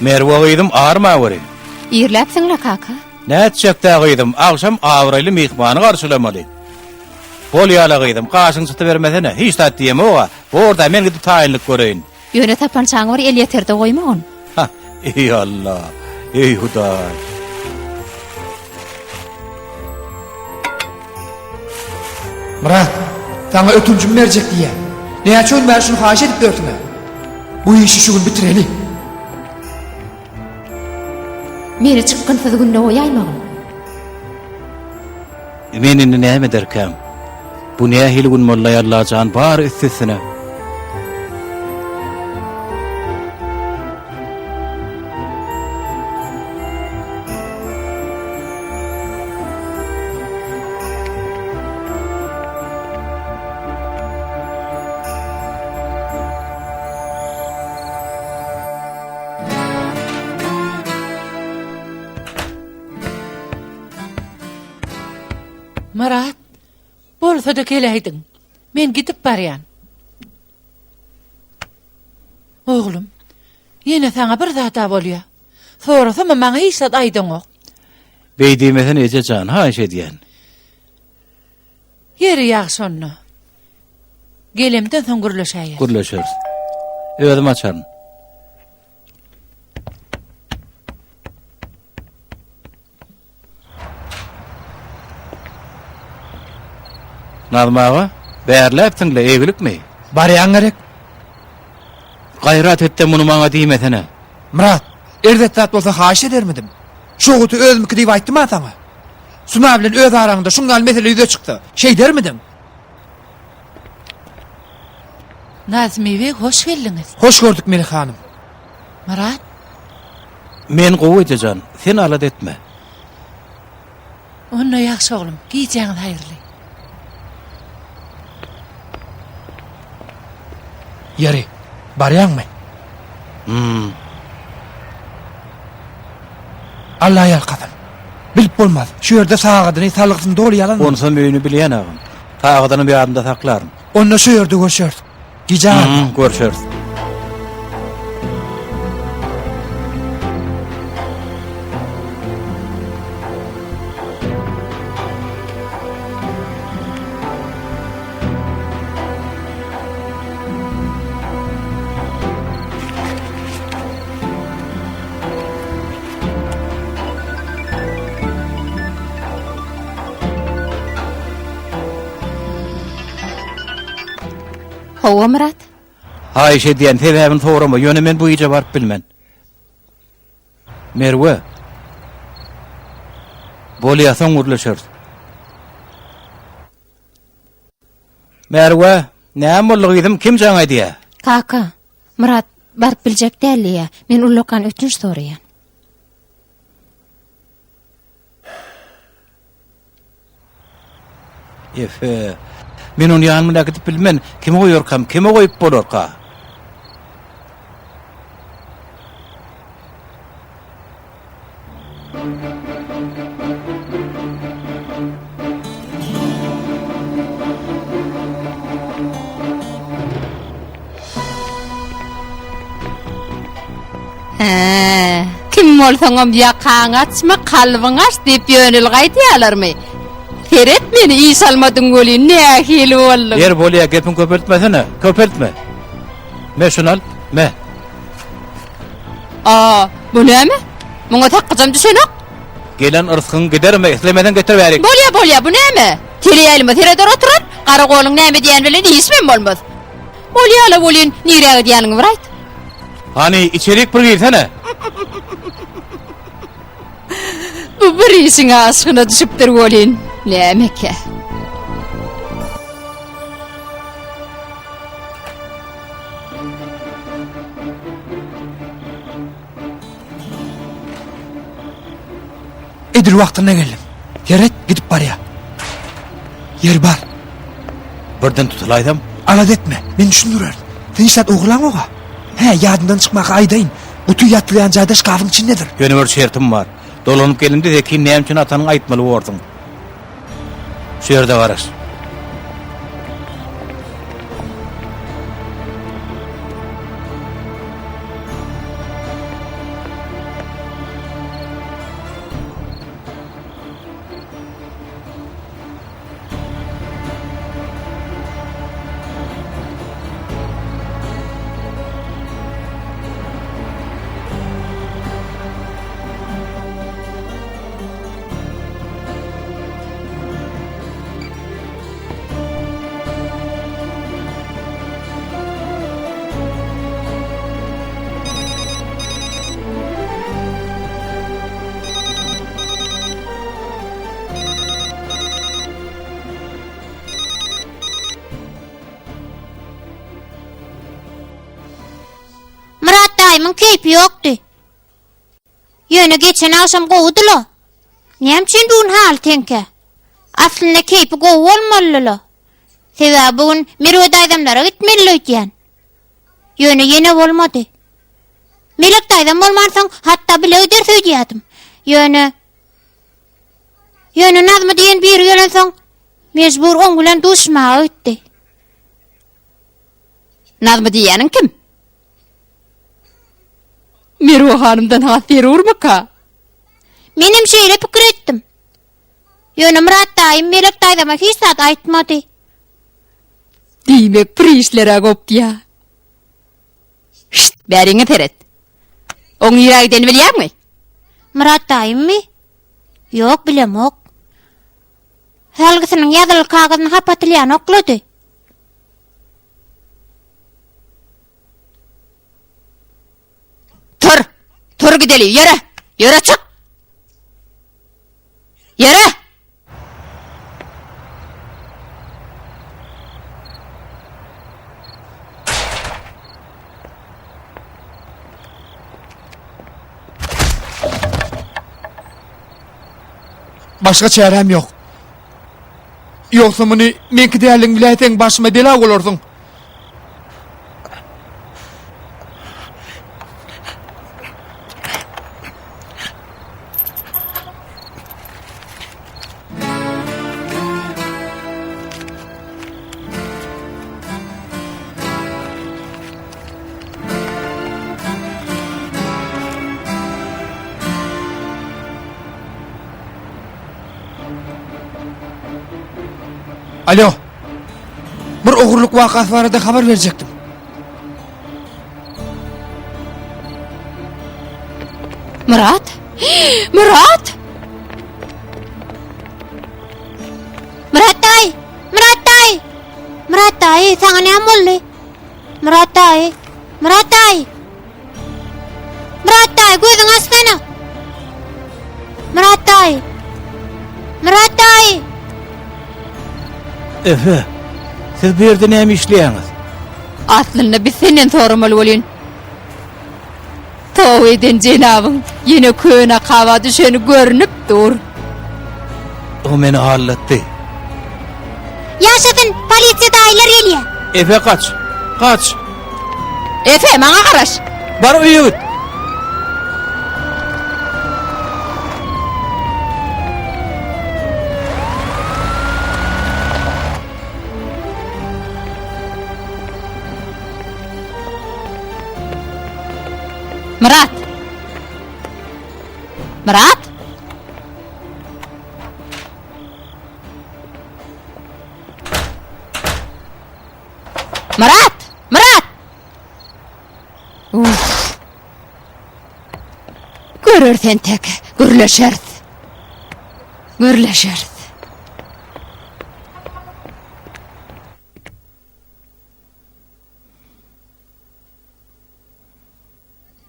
Merwe gyýdym ağırma wary. İrläpsiňle kaka. Näçekde gyýdym, akşam awraýly mehmany garşylamaly. Bol ýala gyýdym, gaşyň çyty bermesene, hiç tat diýeme oga. Orda men gidip taýinlik göreýin. Ýöne tapançaň bar el ýeterde goýmagyň. Ha, ey Allah, ey Hudaý. Murat, sana ötüncüm berjek diýär. Näçe gün bäri şunu haýyş edip bersiň ha? Bu işi şu gün bitireli. Meni çykkyn tüzgünde goýaýmagyň. Men indi näme derkäm? Bu nähil gün molla ýallajan bar üstesine. Murat, bolsa da geleýdiň. Men gidip barýan. Oglum, ýene saňa bir zat bolýar. Sorasam maňa hiç zat aýdyň ok. Beýdimesen eje jan haýyş edýän. Ýeri ýagşyny. Gelemden soň gürleşäýär. Gürleşeriz. Özüm açarım. Nazmağa, bäärläpdiňle egilikmi? Barýan gerek. Gayrat etdim bunu maňa diýmesene. Murat, erdek zat bolsa haş edermidim. Şoguty özümki diýip aýtdym ataňa. Suma bilen öz araňda şungal mesele ýüze çykdy. Şey dermidim? Nazmi bey, hoş geldiňiz. Hoş gördük Melih hanım. Murat, Men gowy ejejan, sen alat etme. onda ýaxşy oglum, giýjeňiz haýyrly. Yeri, barýanmy? Allah ýalkasyn. Bilip bolmaz. Şu ýerde sagadyny salgysyny doly ýalan. Onsa möýünü bilýän agam. Tagdyny bir adamda saklarym. Onda şu ýerde görüşýärdik. Gijan. Görüşeriz. Hawa Murat. Haýşe diýen sebäbini sorama, ýöne men bu ýyja baryp bilmen. Merwe. Bolýasaň urlaşar. Merwe, näme bolýaydym, kim jaňa diýä? Kaka, Murat baryp biljek däl ya. Men ullakan ötünç soraýan. Efe. Men onu ýanymda gidip bilmen, kime goýarkam, kime goýup bolarka? Kim bolsaňam ýakaň açma, kalbyň aç diýip ýönül gaýtýarlarmy? Heret meni iyi salmadyň goli, nähili boldum. Yer bolýa gepin köpeltmesene, köpeltme. Me şunal, me. Bu näme? Muňa taqqajam düşenok. Gelen ırskyň giderme, islemeden getir berik. Bolýa, bu näme? Teleýälime teredor oturan, gara goluň näme diýen bilen ismen bolmaz. Bolýala bolýan, niräge diýeniň bir aýt. Hani içerik bir girsene. Bu bir işin aşkyna düşüpdir bolýan. Näme-ke? Edir wagtyna geldim. Yeret gidip barýa. Yer bar. Birden tutulaydam. Alat etme. Men düşündürer. Sen işat oglan oga. He, ýadyndan çykmak aýdaýyn. Utu ýatlaýan jaýda şkafyň içindedir. Ýöne bir şertim var. Dolanyp gelimdi de ki näme üçin atanyň aýtmaly boldyň. Şu ýerde garas. Murat daýymyň keypi ýokdy. Ýöne geçen akşam gowdular. Näme bu hal tenke? Aslynda keypi gowy bolmalyla. Sebäbi bugün Merwe daýdamlara gitmeli öýdýän. Ýöne ýene bolmady. Melek daýdam bolmansaň hatda bile öder söýdýädim. Ýöne Nazmy diýen bir gelensoň mejbur oň bilen duşmaga öýtdi. Nazmy diýeniň kim? Merwe hanymdan hatyr urmaka. Menim şeýle pikir etdim. Ýöne Murat daýym Melek daýdama hiç zat aýtmady. Diýmek prislere gopdya. Bäriňe teret. Oň ýüregden bilýärmi? Murat daýymmy? Ýok, bilemok. Helgisinin ýazyly kagazyny hapatylýan oklady. Tur! Tur gideli, yere! Yere çık! Yere! Başka çarem yok. Yoksa bunu menki değerlin biletin başıma dela olursun. Alo. Bir ogurluk vakası barada haber verecektim. Murat! Murat! Murat dayı! Murat dayı! Murat dayı, sana ne boldy? Murat dayı! Murat dayı! Murat dayı, gözüň açsana! Murat dayı! Murat dayı! Efe, siz bir yerde näme işleýäňiz? Aslında biz senden sormaly bolýan. Tow eden jenabyň ýene köne kawa düşeni görünüp dur. O meni hallatdy. Yaşadın, polisiýa daýlar gelýär. Efe kaç. Kaç. Efe, maňa garaş. Bar uýa git. Murat! Murat! Murat! Murat! Uf! Görürsen tek, gürleşerdi. Gürleşerdi.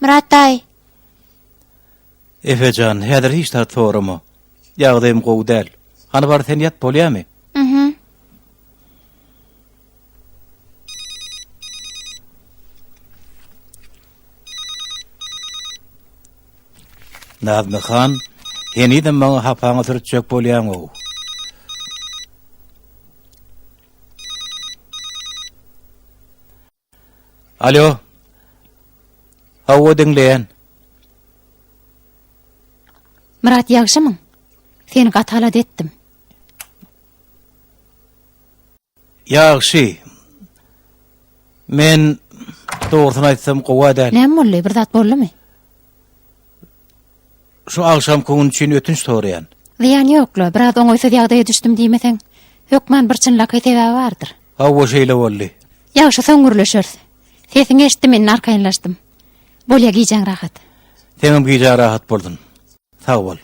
Murat dayı! Efecan, häzir hiç tar toramy. Ýagdaýym gowy däl. Hany bar sen ýat bolýarmy? Nazmy han, henide maňa hapaňa sürtjek bolýan o. Alo. Hawa dinleýän. Murat ýagşymyň? Seni gatalat etdim. Ýagşy. Men dogrusyny aýtsam gowa däl. Näme boldy, bir zat boldymy? Şu akşam koňun üçin ötünç soraýan. Ziyan ýokla, biraz oňoýsuz ýagdaýa düşdüm diýmeseň, hökman bir çynlaky sebäbi bardyr. Hawa şeýle boldy. Ýagşy söňgürleşer. Sesini eşitdim, men arkaýynlaşdym. Bolýa giýjäň rahat. Temem giýjä rahat boldun. Sag bol.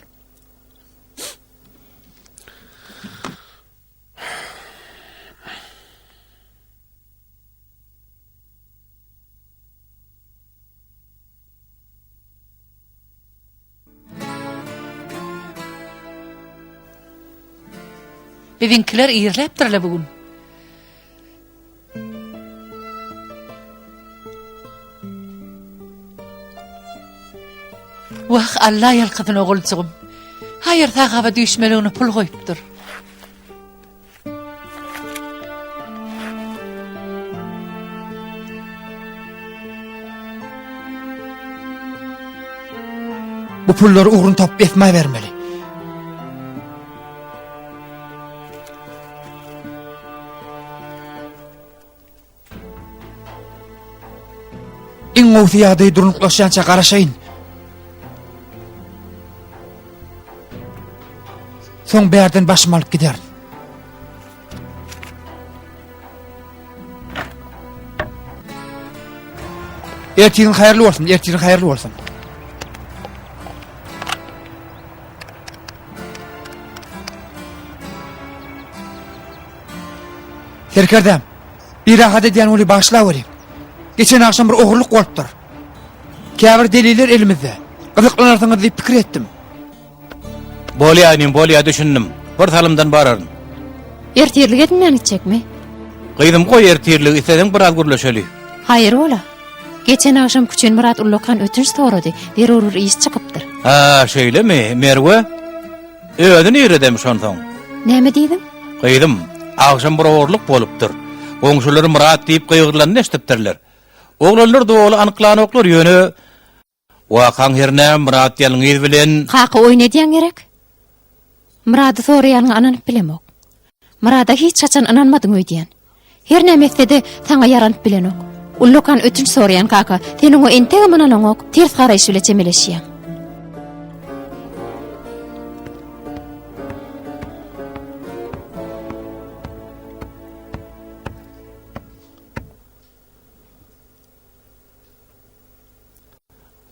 Bizinkiler iyirlepdirler bugün. Wah, Allah yalqydyn ogulçygym. Hayır taqaba düşmeliğini pul koyupdur. Bu pulları uğrun tapıp etmeye vermeli. İn oğuti yağdayı durunuklaşança qaraşayın. Son berden başım alıp giderin. Ertiğin hayırlı olsun, ertiğin hayırlı olsun. Serkerdem, bir rahat ediyen oli başla vereyim. Geçen akşam bir oğurluk bolupdyr. Käbir deliller elimizde. Gyzyklanarsyňyz diýip pikir etdim. Bolya düşündüm. Bir salymdan bararyn. Ertirlik edinmän gitjekmi? Gyýdym goý ertirlik iseden biraz gürleşeli. Hayır ola. Geçen akşam küçün Murat Ullokan ötünç sorady. Bir urur iş çıkıpdyr. Ha, şeýlemi? Merwe? Öýdün ýerdem şonsoň. Näme diýdin? Gyýdym. Akşam bir oğurluk bolupdyr. Goňşular Murat diýip gyýgyrlanyp eşitipdirler. Oglanlar dowly anyklanyoklar ýöne wakaň herne Murat ýalyňyz bilen Kaka oýnadýan gerek. Murady soraýanyň ananyp bilemok. Murada hiç çaçan ananmadyň öýdýän. Her näme de taňa yaranyp bilenok. Ullokan ötünç soraýan kaka, seniň o entege manalanyň ters garaýşy bilen çemeleşýän.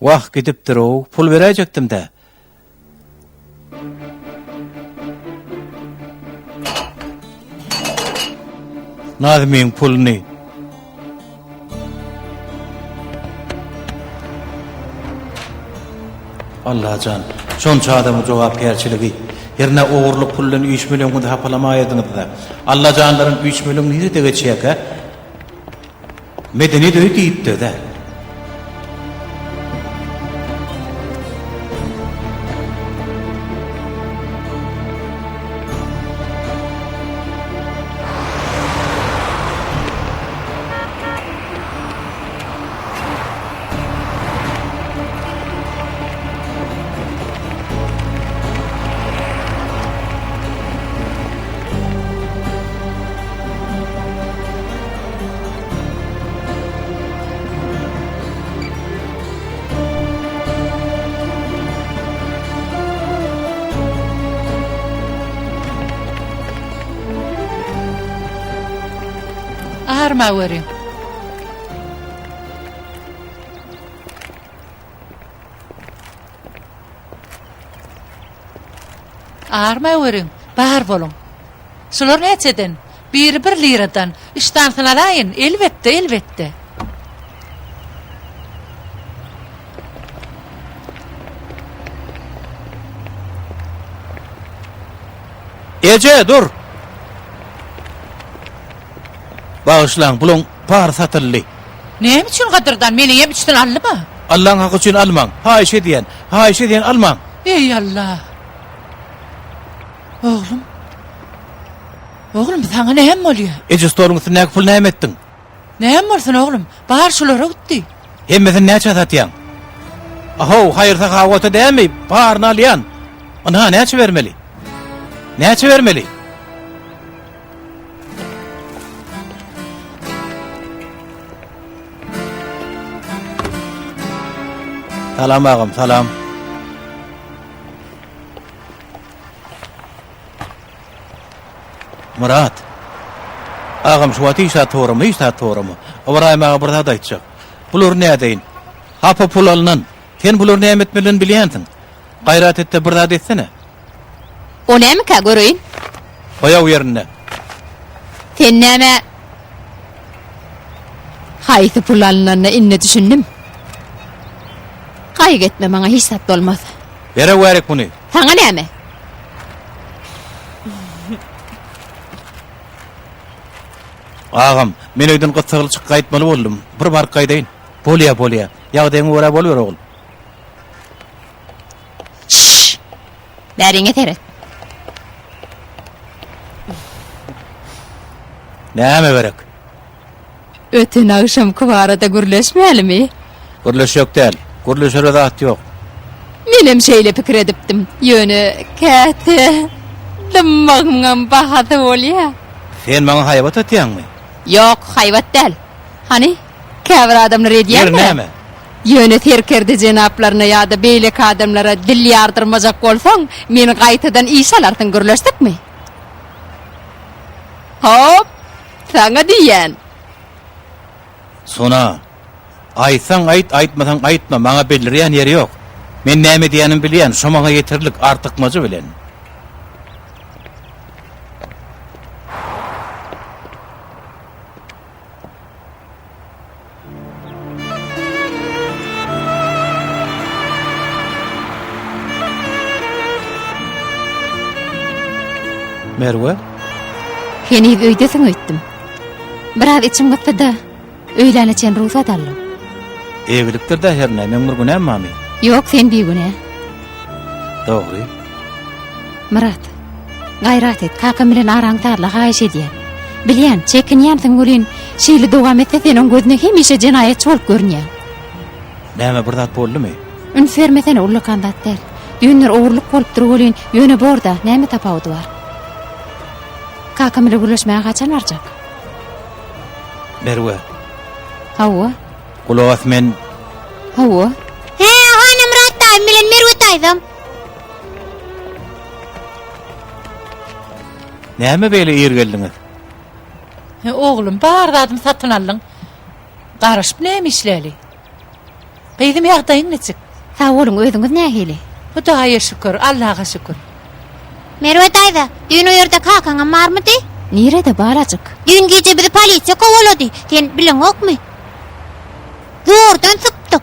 wah gidipdir o, pul berejekdim de. Nazmiň pulny. Allah can, şonça adamı jogapkärçiligi. Herne oğurluk pullan 3 milyon da hapalamaýdyňyz da. Allah canlaryň 3 milyon nire de geçýek ha? Medeni de diýipdi de. Arma werim. Arma werim. Bahar bolun. Şolar näçeden? Bir liradan iştansyn alaýyn. Elbetde. Ece dur. Bağışlan, bulun par satıllı. Näme üçin gadyrdan meni ýem üçin allyma? Allah'ın hakkı için alman. Ha işe diyen alman. Ey Allah. Oğlum sana näme bolýar? Ece storun üstüne pul näme ettin? Näme bolsun oğlum? Bahar şolara gitdi. Hemmesin näçe satyan? Aho, hayırsa kavgata dämi, parna alyan. Ona näçe vermeli? Näçe vermeli? Salam ağam, salam. Murat. Ağam şu ati işe toğramı. Avarayım ağa burada da içecek. Bulur ne deyin? Hapa pul alınan. Sen bulur ne emetmeliğini biliyensin. Gayrat et de burada etsene. O näme ka görüýin? Bayağı yerine. Sen näme? Haýsy pul alynanyna inne düşündim. Gaýyk etme maňa hiç sat bolmaz. Bere verek bunu. Saňa näme? Ağam, men öýden gysgaly çyk gaýtmaly boldum. Bir bar gaýdaýyn. Bolya. Ýagdaýyň wara bolýar ogul. Şşş! Bäriňe teret. Näme berek? Ötün akşam kuvarada gürleşmeýälimi? Gürleş ýok däl. Gürleşere zat ýok. Menem şeýle pikir edipdim. Ýöne käte. Dymmagyňam bahady bolýar. Sen maňa haýbat etýänmi? Yok, hayvat del. Hani? Käbir adamlar edýär mi? Näme? Ýöne terkerdi jenaplarına ýa-da beýlek adamlara dil ýardyrmajak bolsaň, meni gaýtadan iş alarsyň, gürleşdikmi? Hop, saňa diýen. Sona. Aýtsaň aýt, aýtmasaň aýtma, maňa belirýän ýeri ýok. Men näme diýenimi bilýän, şo maňa ýeterlik, artykmajy bilen. Merwe, Heni öýdesin öýtdim. Biraz içim gitdi da öýleneçen ruhsat aldım. egilipdir da her näme bir günem mami. Yok sen bir güne. Dogry. Murat, gayrat et, kakam bilen araň tarla haýyş edýän. Bilýän, çekinýänsiň bolyn, şeýle dowam etse senin gözüne hemişe jenaýetçi bolup görünýär. Näme bir zat boldymy? Ün fermesene ulla kandat der. Düýünler ogurluk bolup durgulyn, ýöne borda näme tapawdy bar? Kakam bilen gürleşmäge gaçan barjak? Merwe, Hawa, kulak men hawa. He, hanım Murat dayım bilen Merve daydım. näme beýle ýergeldiňiz? Oğlum bardadım satın alın. Garaşıp näme işläli? Gydym ýagdaýyň neçik? Sağ olun, özüňiz nähili? Hudaýa şükür, Allaha şükür. Merve dayda, dün o yerde kakaňam barmydy? Nirede balacık? Dün gece bizi polisiýa kowalady. Sen bilen okmy? Zordan sıktık.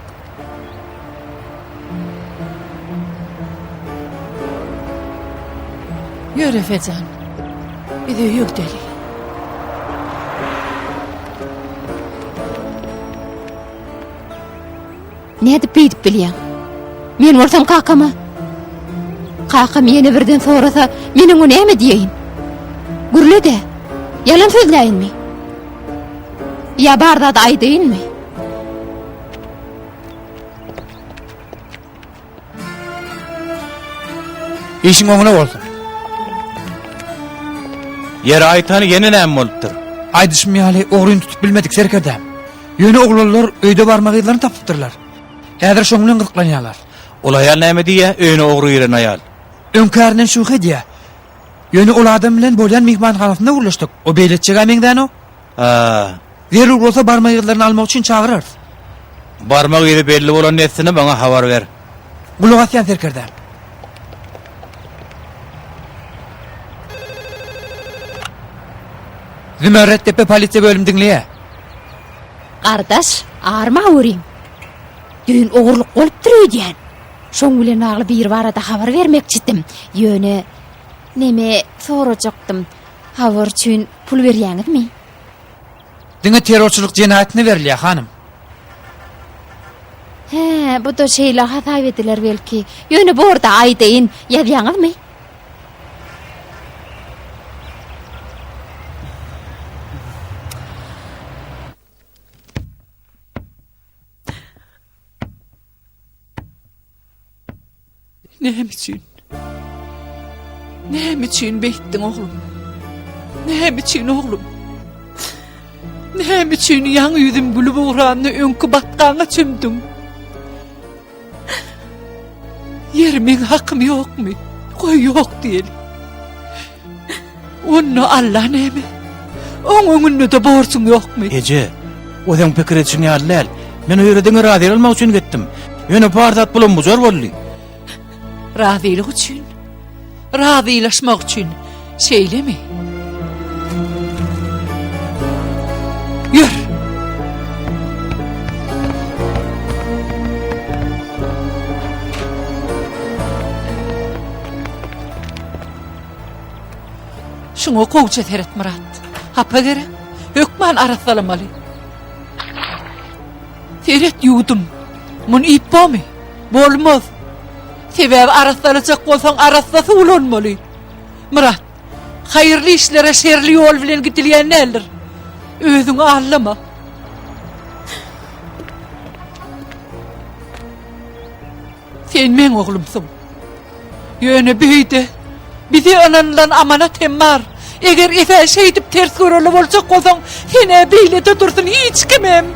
Ýöre Efecan. Bir de ýögdeli. Ne dip edip bilýän? Men bolsam kakama. Kakam ýene birden sorasa, meniň o näme diýeýin? Gürle de, yalan sözläýinmi? Ya barda da aýdyňmy? İşin oňuna bolsun. Ýere aýtany ýene näme bolupdyr? Aýdyşmaýaly ogryny tutup bilmedik serkerdäm. Ýöne oglanlar öýde barmak ýylaryny tapypdyrlar. Häzir şoň bilen gyrklanýarlar. Ol aýal näme diýe? Öýüne ogry ýeren aýal. Öňkärinen şu hedýä. Ýöne ol adam bilen bolýan mihmanhanasynda gürleşdik. O beýletçige meňden o. Ha, Zerur bolsa barmak ýylaryny almak üçin çagyrar. barmak ýeri belli bolan netsini baňa habar ber. Gulak atýan serkerdäm. Zümärret tepe polisiýa bölüm diňleýä. Kardeş, arma uğrayım. Dün oğurluk olup duruyor diyen. Şoň bilen agly bir barada habar vermekçidim. Ýöne neme sorajaktym. Habar üçin pul berýäňizmi? Diňe terrorçuluk jenaýatyny berilýär hanım. He, bu da şeýle hata ediler belki. Ýöne borda aýdyn, ýazýaňyzmy? Näme üçin? Näme üçin beýtdiň oglum? Näme üçin oglum? Näme üçin ýaňy ýüzüm gülüp uğranyny öňkü batgaňa çümdüň? Ýerimin hakym ýokmy? Goý ýok diýeli. Onu Allah näme? Oňuňda da borçuň ýokmy? Ece, oňaň pikir etişiň ýalyl. Men öýrediňi razy almak üçin gitdim. Ýöne pardat bulan bujar boldy. Razylyk üçin, razylaşmak üçin şeýlemi? Ýür. Şuňa gowça teret Murat. Hapa gerek, hökman arasalamaly. Teret ýudum. Mun ip bolmy? Bolmaz. Sebäbi arasalajak bolsaň araslasy bolanmaly. Murat, haýyrly işlere şerli ýol bilen gidilýän nälir? Özüňi allama. Sen men oglumsyň. Ýöne beýde bizi anandan amanat hemmar. Eger efe şeýdip ters göreli bolsak bolsaň, sene beýlede dursun hiç kimem.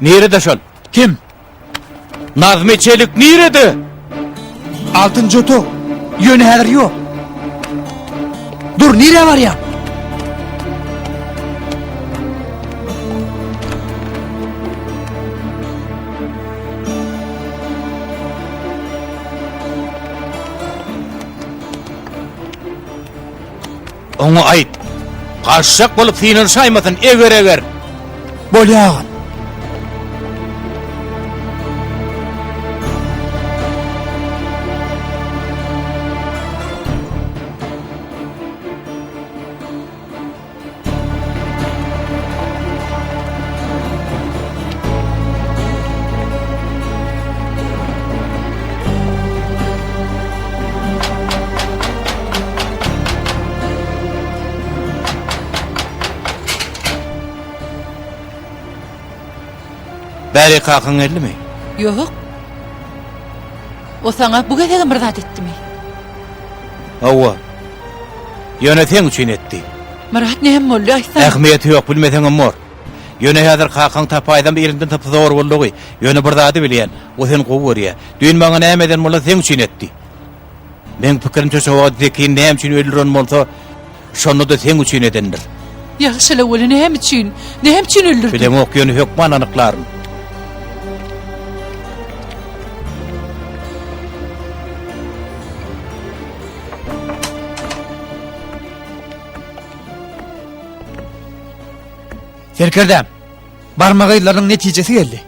Nerede şol? Kim? Nazmi Çelik nerede? Altıncı oto. Yönü her yok. Dur, nereye var ya? Onu ayt. Kaşşak bolup sinir saymasın, eger. Bolyağın. Bäri kakın elli mi? Yok. O sana bu gece mırdat etti mi? Ova. Yöneten üçün etti. Murat ne hem oldu aysan? Ähmiyeti yok, bilmesen mor. Yöne hazır kakın tapaydan bir yerinden tapı zor bolduğu. Yöne bırdadı bilyen. O sen kovur ya. Düğün bana nämeden molla sen üçün etti. Men pikirimçe şova dekin näm üçün ölürün bolsa şonu da sen üçün edendir. Yaxşıla öyle ne hem için? Ne hem için öldürdü? Bilem ok yönü hükman anıklarım. Serkerdem. Barmağıyların neticesi geldi.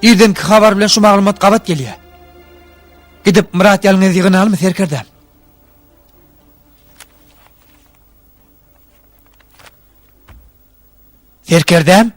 İrdenki haber bilen şu malumat kabat geliyor. Gidip Murat yalnız yığını alma Serkerdem. Serkerdem.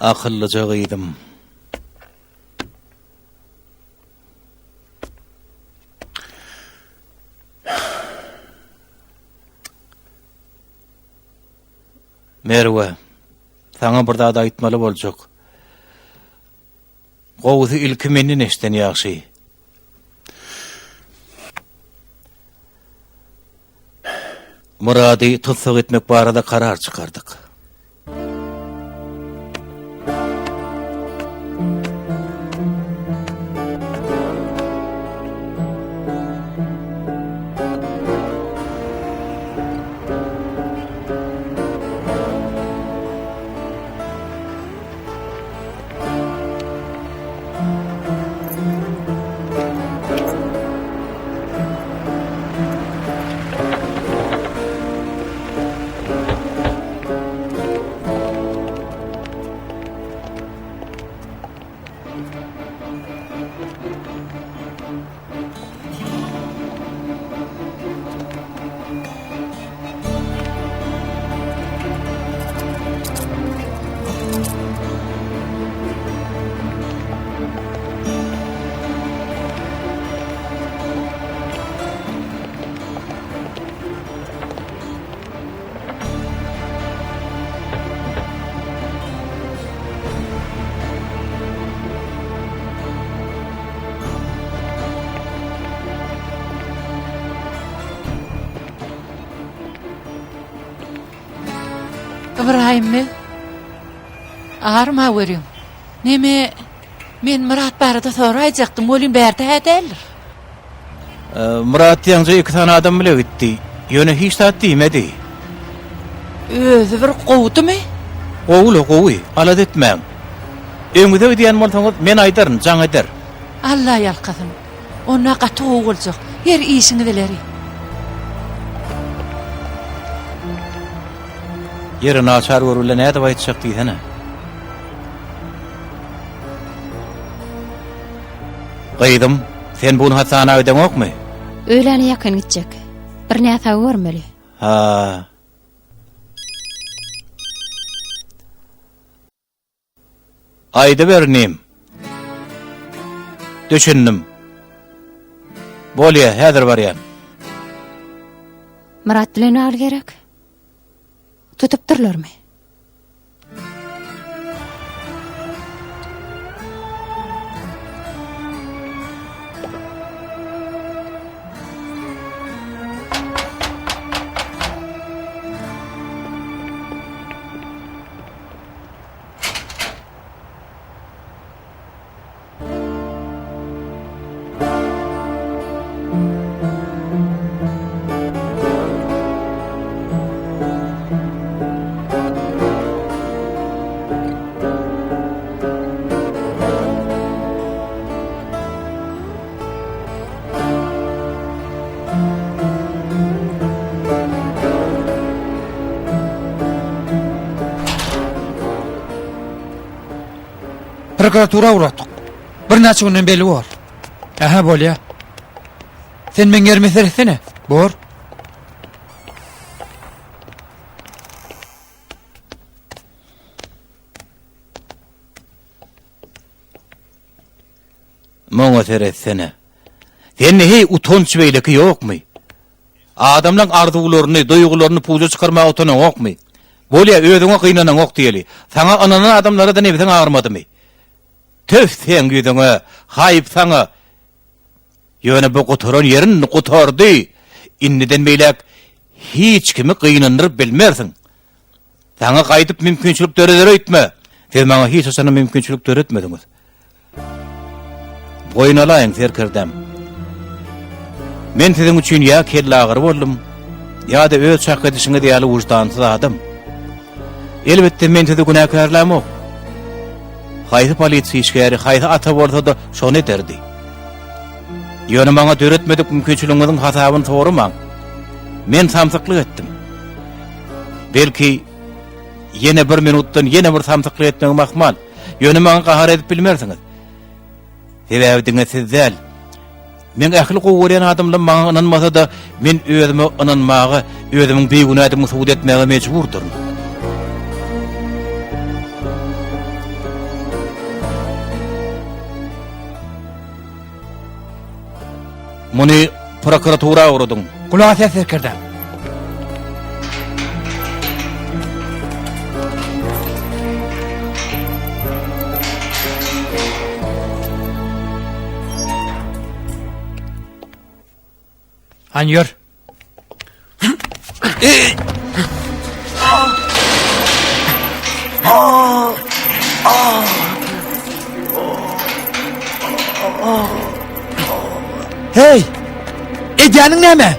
Akıllıca gıydım. Merve, sana bir daha da aytmalı bolacak. Gowy ilki menin eşten ýagşy. Murady tutsak etmek barada karar çıkardık. İbrahim mi? Ağırma veriyorum. Neme, men Murat barada sorayacaktım, olayım berde edelir. Murat diýenje 2 tane adam bile gitti. Ýöne hiç tat diýmedi. Özü bir qowdu mu? Oğlu gowy, alad etmem. Öňüde diýen bolsaňyz men aýdaryn, jaň eder. Allah yalqasın. Ona qatı oğulcuk. Her iyisini dileri. Ýere naçar görülen näde baýtjak diýsene. Gaýdym, sen bunu hatana ödeňokmy? Öýläni ýakyn gitjek. Bir näse görmeli. Ha. Aýda bernim. Düşündim. Bolýa, häzir barýan. Murat bilen al gerek. Tutupdyrlarmy? Prokuratura uğratdık. Bir näçe günden beli bor. Aha bolýa. Sen men germeser etsene. Bor. Moňa teretsene. Sen hey utonç beýleki ýokmy? Adamlaryň arzularyny, duýgularyny puza çykarmak otana ýokmy? Bolýa özüňe gynanaň ok diýeli. Saňa ananan adamlara da nebden ağırmadymy? Töf sen güýdüňe, haýyp saňa. Ýöne bu guturan ýerini gutardy. Inniden beýlek hiç kimi gynandyryp bilmersiň. Saňa gaýdyp mümkinçilik döreler öýtme. Sen maňa hiç sana mümkinçilik döretmediňiz. Boyunalaýyň serkerdem. Men siziň üçin ýa kellagyr boldum, ýa da öz çak edişiňe diýeli wujdansyz adam. Elbetde men sizi günäkarlamok. Haýsy polisiýa işgäri, haýsy ata bolsa da şonu ederdi. Ýöne maňa döretmedik mümkinçiligiňiziň hasabyny soramaň. Men samsyklyk etdim. Belki ýene bir minutdan ýene bir samsyklyk etmek mahmal. Ýöne maňa gahar edip bilmersiňiz. Sebäbi sizdäl. Men ähli gowuryan adamla maňa inanmasa da men özüme inanmagy, özümiň beýgunadymy subut etmäge mejburdurum. Muny prokuratura uğradyň. Kulak as serkerdem. Anyor. Hey! Edýäniň näme?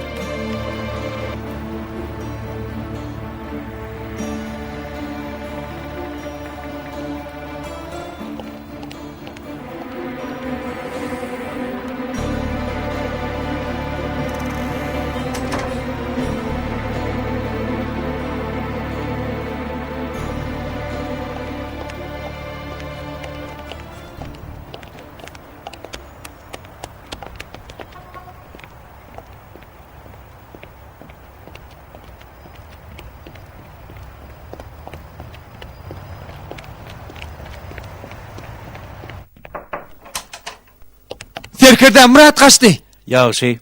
Serkerdem Murat kaçtı. Ýagşy.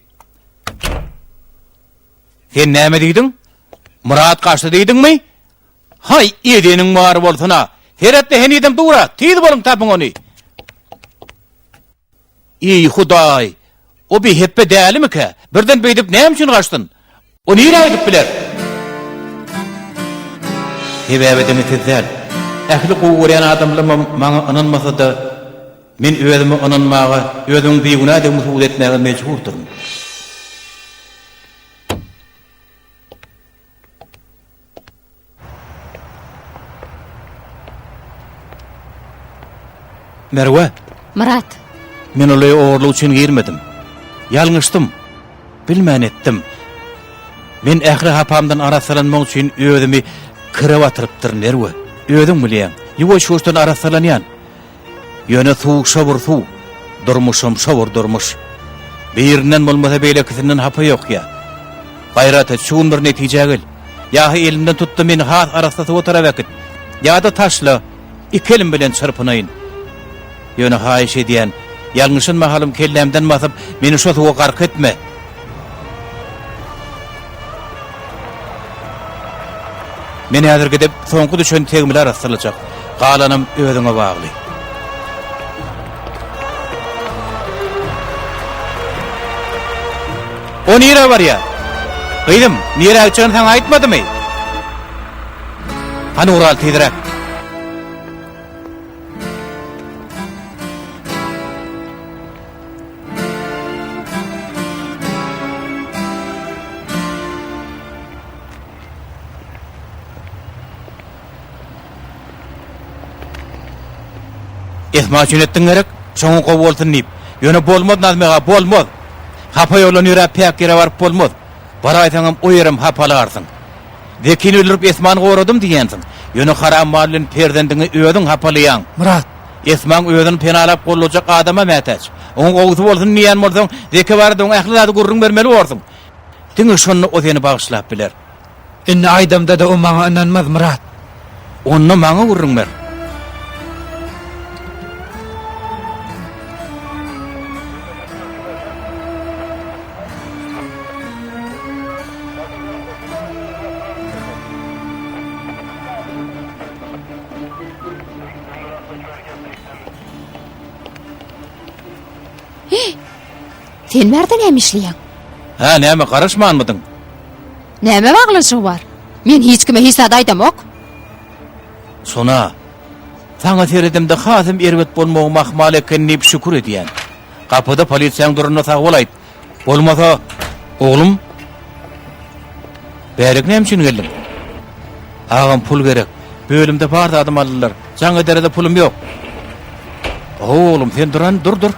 Sen näme diýdiň? Murat kaçdy diýdiňmi? Hay, edeniň bar bolsana. Heretde henidem dura, tiz bolun tapyň ony. Ey Hudaý, o bir heppe dälimi ke? Birden beýdip näme üçin kaçdyn? O nire aýdyp biler? Sebäbedeni tezdäl. Ähli gowuryan adamlar maňa ananmasa da men özüme ananmaga, özüň diýgüne de musul etmäge mejburdurum. Merwe, Murat, men olay oğurluq üçin girmedim. Yalňyşdym. Bilmän etdim. Men ähli hapamdan arasalanmak üçin özümi kıra batyrypdyr Merwe. Özüň bilýän. Ýuwa şoşdan arasalanýan. Ýöne suwuk şowur suw. Durmuşum şowur durmuş. Birinden bolmasa beýle kisinden hapa ýok ýa. Gaýrata şuun bir netije gel. Ýa-ha elimden tutdy meni has arasda otara vakit. Ýa-da taşla iki elim bilen çırpynaýyn. Ýöne haýyş edýän, ýalňyşyn mahalym kellemden masyp meni şo suwa gark etme. Meni häzir gidip soňky düşen tegmiler arasylajak. Galanym özüňe bagly. O nire var ya? Kıydım, nire uçağını sana aitmadı mı? Hani ural tidirek? Esma çünettin gerek, şoňa gowy bolsun diýip. Ýöne bolmaz nazmega, bolmaz. Hapa ýolun ýöre pek ýere baryp bolmaz. Bara aýsaňam o ýerim hapalarsın. Dekini ölürüp Esmany goradym diýensiň. Ýöne haram malyn perdendiňi özüň hapalaýan. Murat, Esman özüni penalap gollajak adama mätäç. Oň gowsy bolsun diýen bolsaň, deke bardyň ähli gurrun bermeli bolsun. Diňe şonu o seni bagyşlap biler. inne aýdamda da o maňa inanmaz Murat. Ony maňa gurrun ber. sen nerden emişliýän? Ha, näme garaşmanmydyň? Näme baglanşygy bar? Men hiç kime hisada aýdamok. Sona, sana teredimde hazım erwet bolmagy mahmal ekenini şükür edýän. Kapıda polisiýaň duruna sag bolayt. Bolmasa, oğlum, bärik näme üçin geldim? Ağam pul gerek. Bölümde barda adam aldylar. Jaňa derede pulum ýok. Oğlum, sen dur.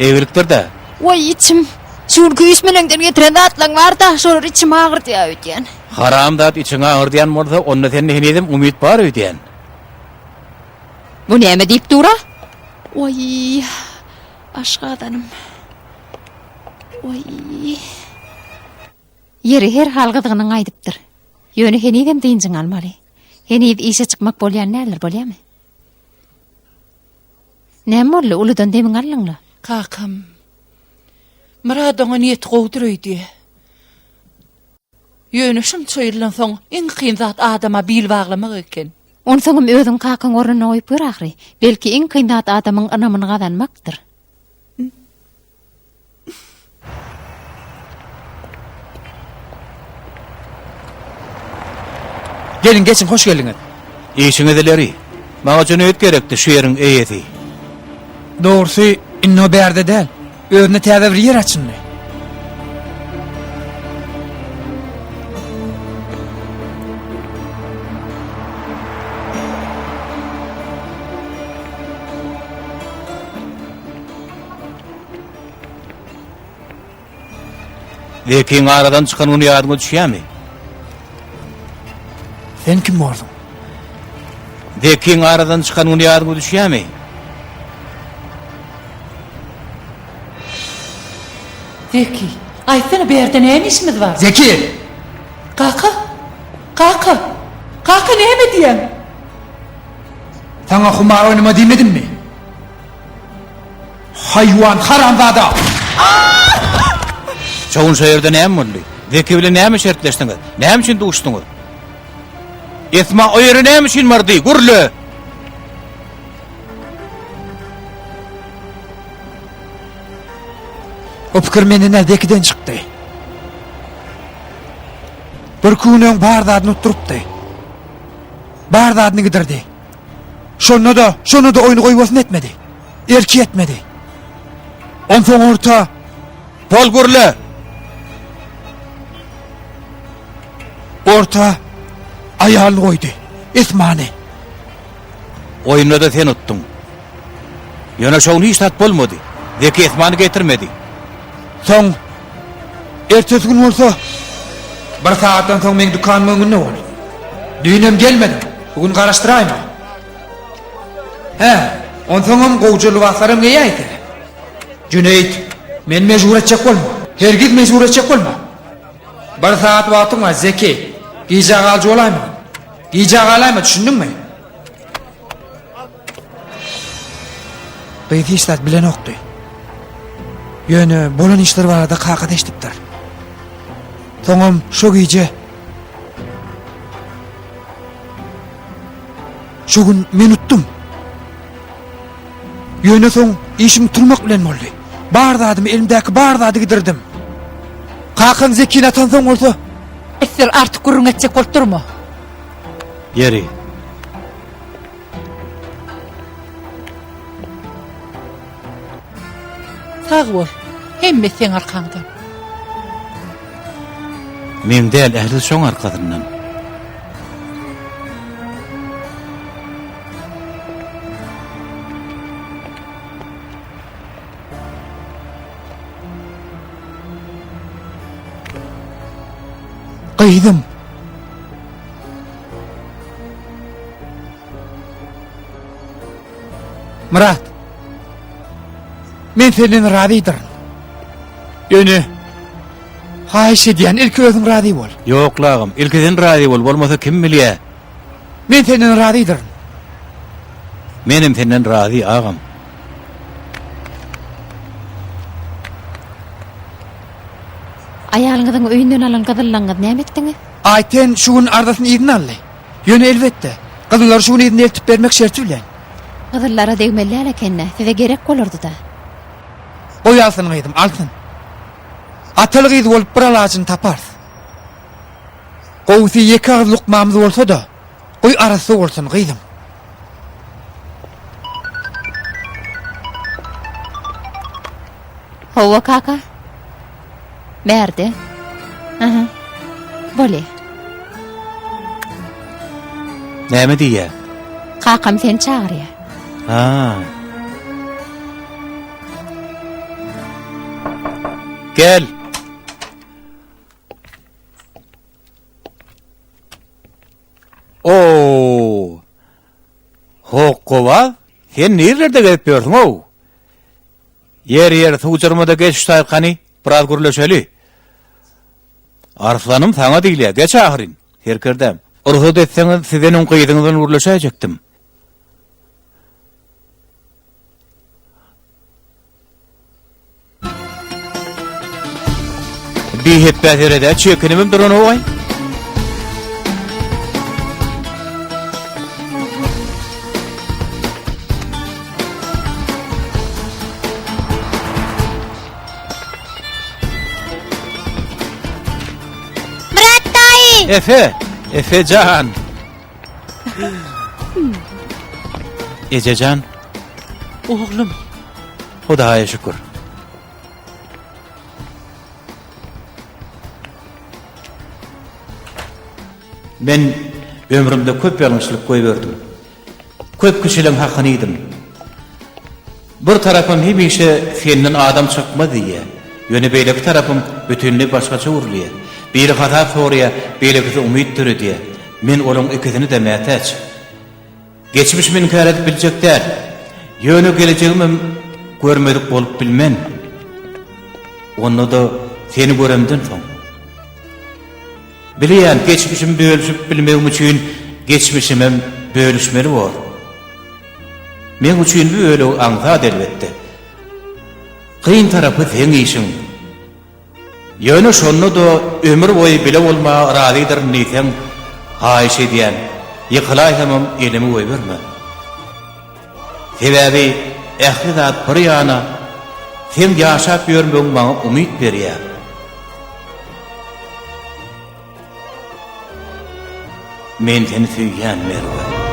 Ewilikdirde. Oy içim. Şur küýüs menenden getiren atlaň bar da, şol içim agyrdy öýdýän. Haram dat içiňe agyrdyan bolsa, onda sen nedim umyt bar öýdýän. Bu näme diýip dura? Oy, aşgadanım. Oy. Yeri her halgydygynyň aýdypdyr. Ýöne henidem diýinjiň almaly. Henid işe çykmak bolýan näler bolýarmy? Näme boldy uludan demiň alňla? Kakam. Muradyňa niýet gowdurýdy. Ýöne şunça ýyldan soň iň kyn zat adama bil baglamak eken. Onsoňam özüň kakyň oruny oýup bırakry. Belki iň kynat adamyň anamyny gadanmakdyr. Gelin geçin, hoş geldiňiz. Işiňe dileri. Maňa jönöt gerekdi şu ýeriň eýeti. Doğrusu inne o berde del. Özüne täze bir yer açyndy. Lekin aradan çıkan onu ýadyma düşýärmi? Sen kim boldun? Lekin aradan çıkan onu ýadyma düşýärmi? Zeki, aýtsana berde näme işimiz bar? Zeki! Kaka, näme diýen? Sana kumar oynama demedim mi? Hayvan, haramzada! Çoğun şehirde näme boldy? Zeki bilen näme şertleşdiňiz? Näme üçin duşdyňyz? Esma o ýere näme üçin bardy? Gurle! O pikir menden Zekiden çykdy. Bu bir künen bardadyny utturupdy. Bardadyny gidirdi. Şonu da oyunu goýbasyn etmedi. Erki etmedi. Onsoň orta bolgurly. Orta ayalyny goýdy. Esmany. Oyunu da sen uttun. Yana şoň hiç tat bolmady. Zeki Esmany getirmedi. Soň ertesi gün bolsa bir saatdan soň men dükanyň öňünde boldy. Düýnem gelmedi. Bugün garaşdyraýma. Onsoňam gowjulu waslarym geýäýdi. Cüneyt, men mejbur etjek bolma. Hergiz mejbur etjek bolma. Bir saat wagtyň var Zeki. Giýjak aljy bolaýmy? Giýjak alaýmy, düşündiňmi? Beýti işler bilen okdy. Ýöne bolan işler barada kakada eşdipdir. Soňam şo giýje. Şu gün men utdum. Ýöne soň işim turmak bilen boldy. Bardadymy elimdäki bardady gidirdim. Kakyn Zekini atan soň bolsa, Esir artık gurrun etjek bolup durma. Yeri. Sag bol. Hemme sen arkandan. Men däl ähli şoň arkadyndan. Qydım. Murat. Men senden razydyr. Ýöne haýş edýän ilki özüň razy bol. Ýok lagym, ilkiden razy bol, bolmasa kim bilýär? Men senden razydyr. Menim senden razy agam. Ayalyňyzyň öýünden alan gyzyllaňyz näme etdiňiz? Ayten şu gün ardasyny ýygyny aldy. Ýöne elbetde. Gyzylar şu gün ýygyny eltip bermek şerti bilen. Gyzyllara degmelli ekenne, size gerek bolardy da. Goýasyny gydym, alsyn. Atalyk ýygy bolup bir alaçyny tapar. Gowsy ýeki ağız lukmamyz bolsa da, goý arasy bolsun gydym. Hova kaka. Berde. Aha. Bole. Näme diýär? Kakam seni çağırýar. Ha. Gel. Oo. Hokkova, sen nerelerde gelip ýörsiň o? Yer suwjurmada geç taýkany, biraz gürleşeli. Arslanım sana diýilýär, geç ahyryn. Herkerdem. Urhud etseňiz sizeň gyýdyňyzdan gürleşäjekdim. Bir hep bäderede çekinimim duran oğay. Murat daýy. Efecan. Ececan, Oğlum, Hudaýa şükür. Men ömrümde köp ýalňyşlyk goýberdim. Köp kişileň hakyny ýedim. Bir tarapym hemişe senden adam çykmady diýe. Ýöne beýleki tarapym bütünli başgaça urlýar. Biri hata soraýar, beýleki umyt türü diýe. Men olaň ikisini de mätäç. Geçmiş men käret biljekler. Ýöne gelejegimi görmedik bolup bilmen. Onu da seni göremden soň. Bilýän, geçmişimi bölüşip bilmegim üçin geçmişime bölüşmeli bol. Men üçin böyle aňsat elbetde. Kıyın tarapy sen işin. Ýöne şonu da ömür boyu bile bolma razydyr diýsen, haýş edýän, ýykylaýsam elimi goýberme. Sebäbi ähli zat bir ýana sen ýaşap ýörmegiň maňa umyt berýär. Men seni süýýän Merwe.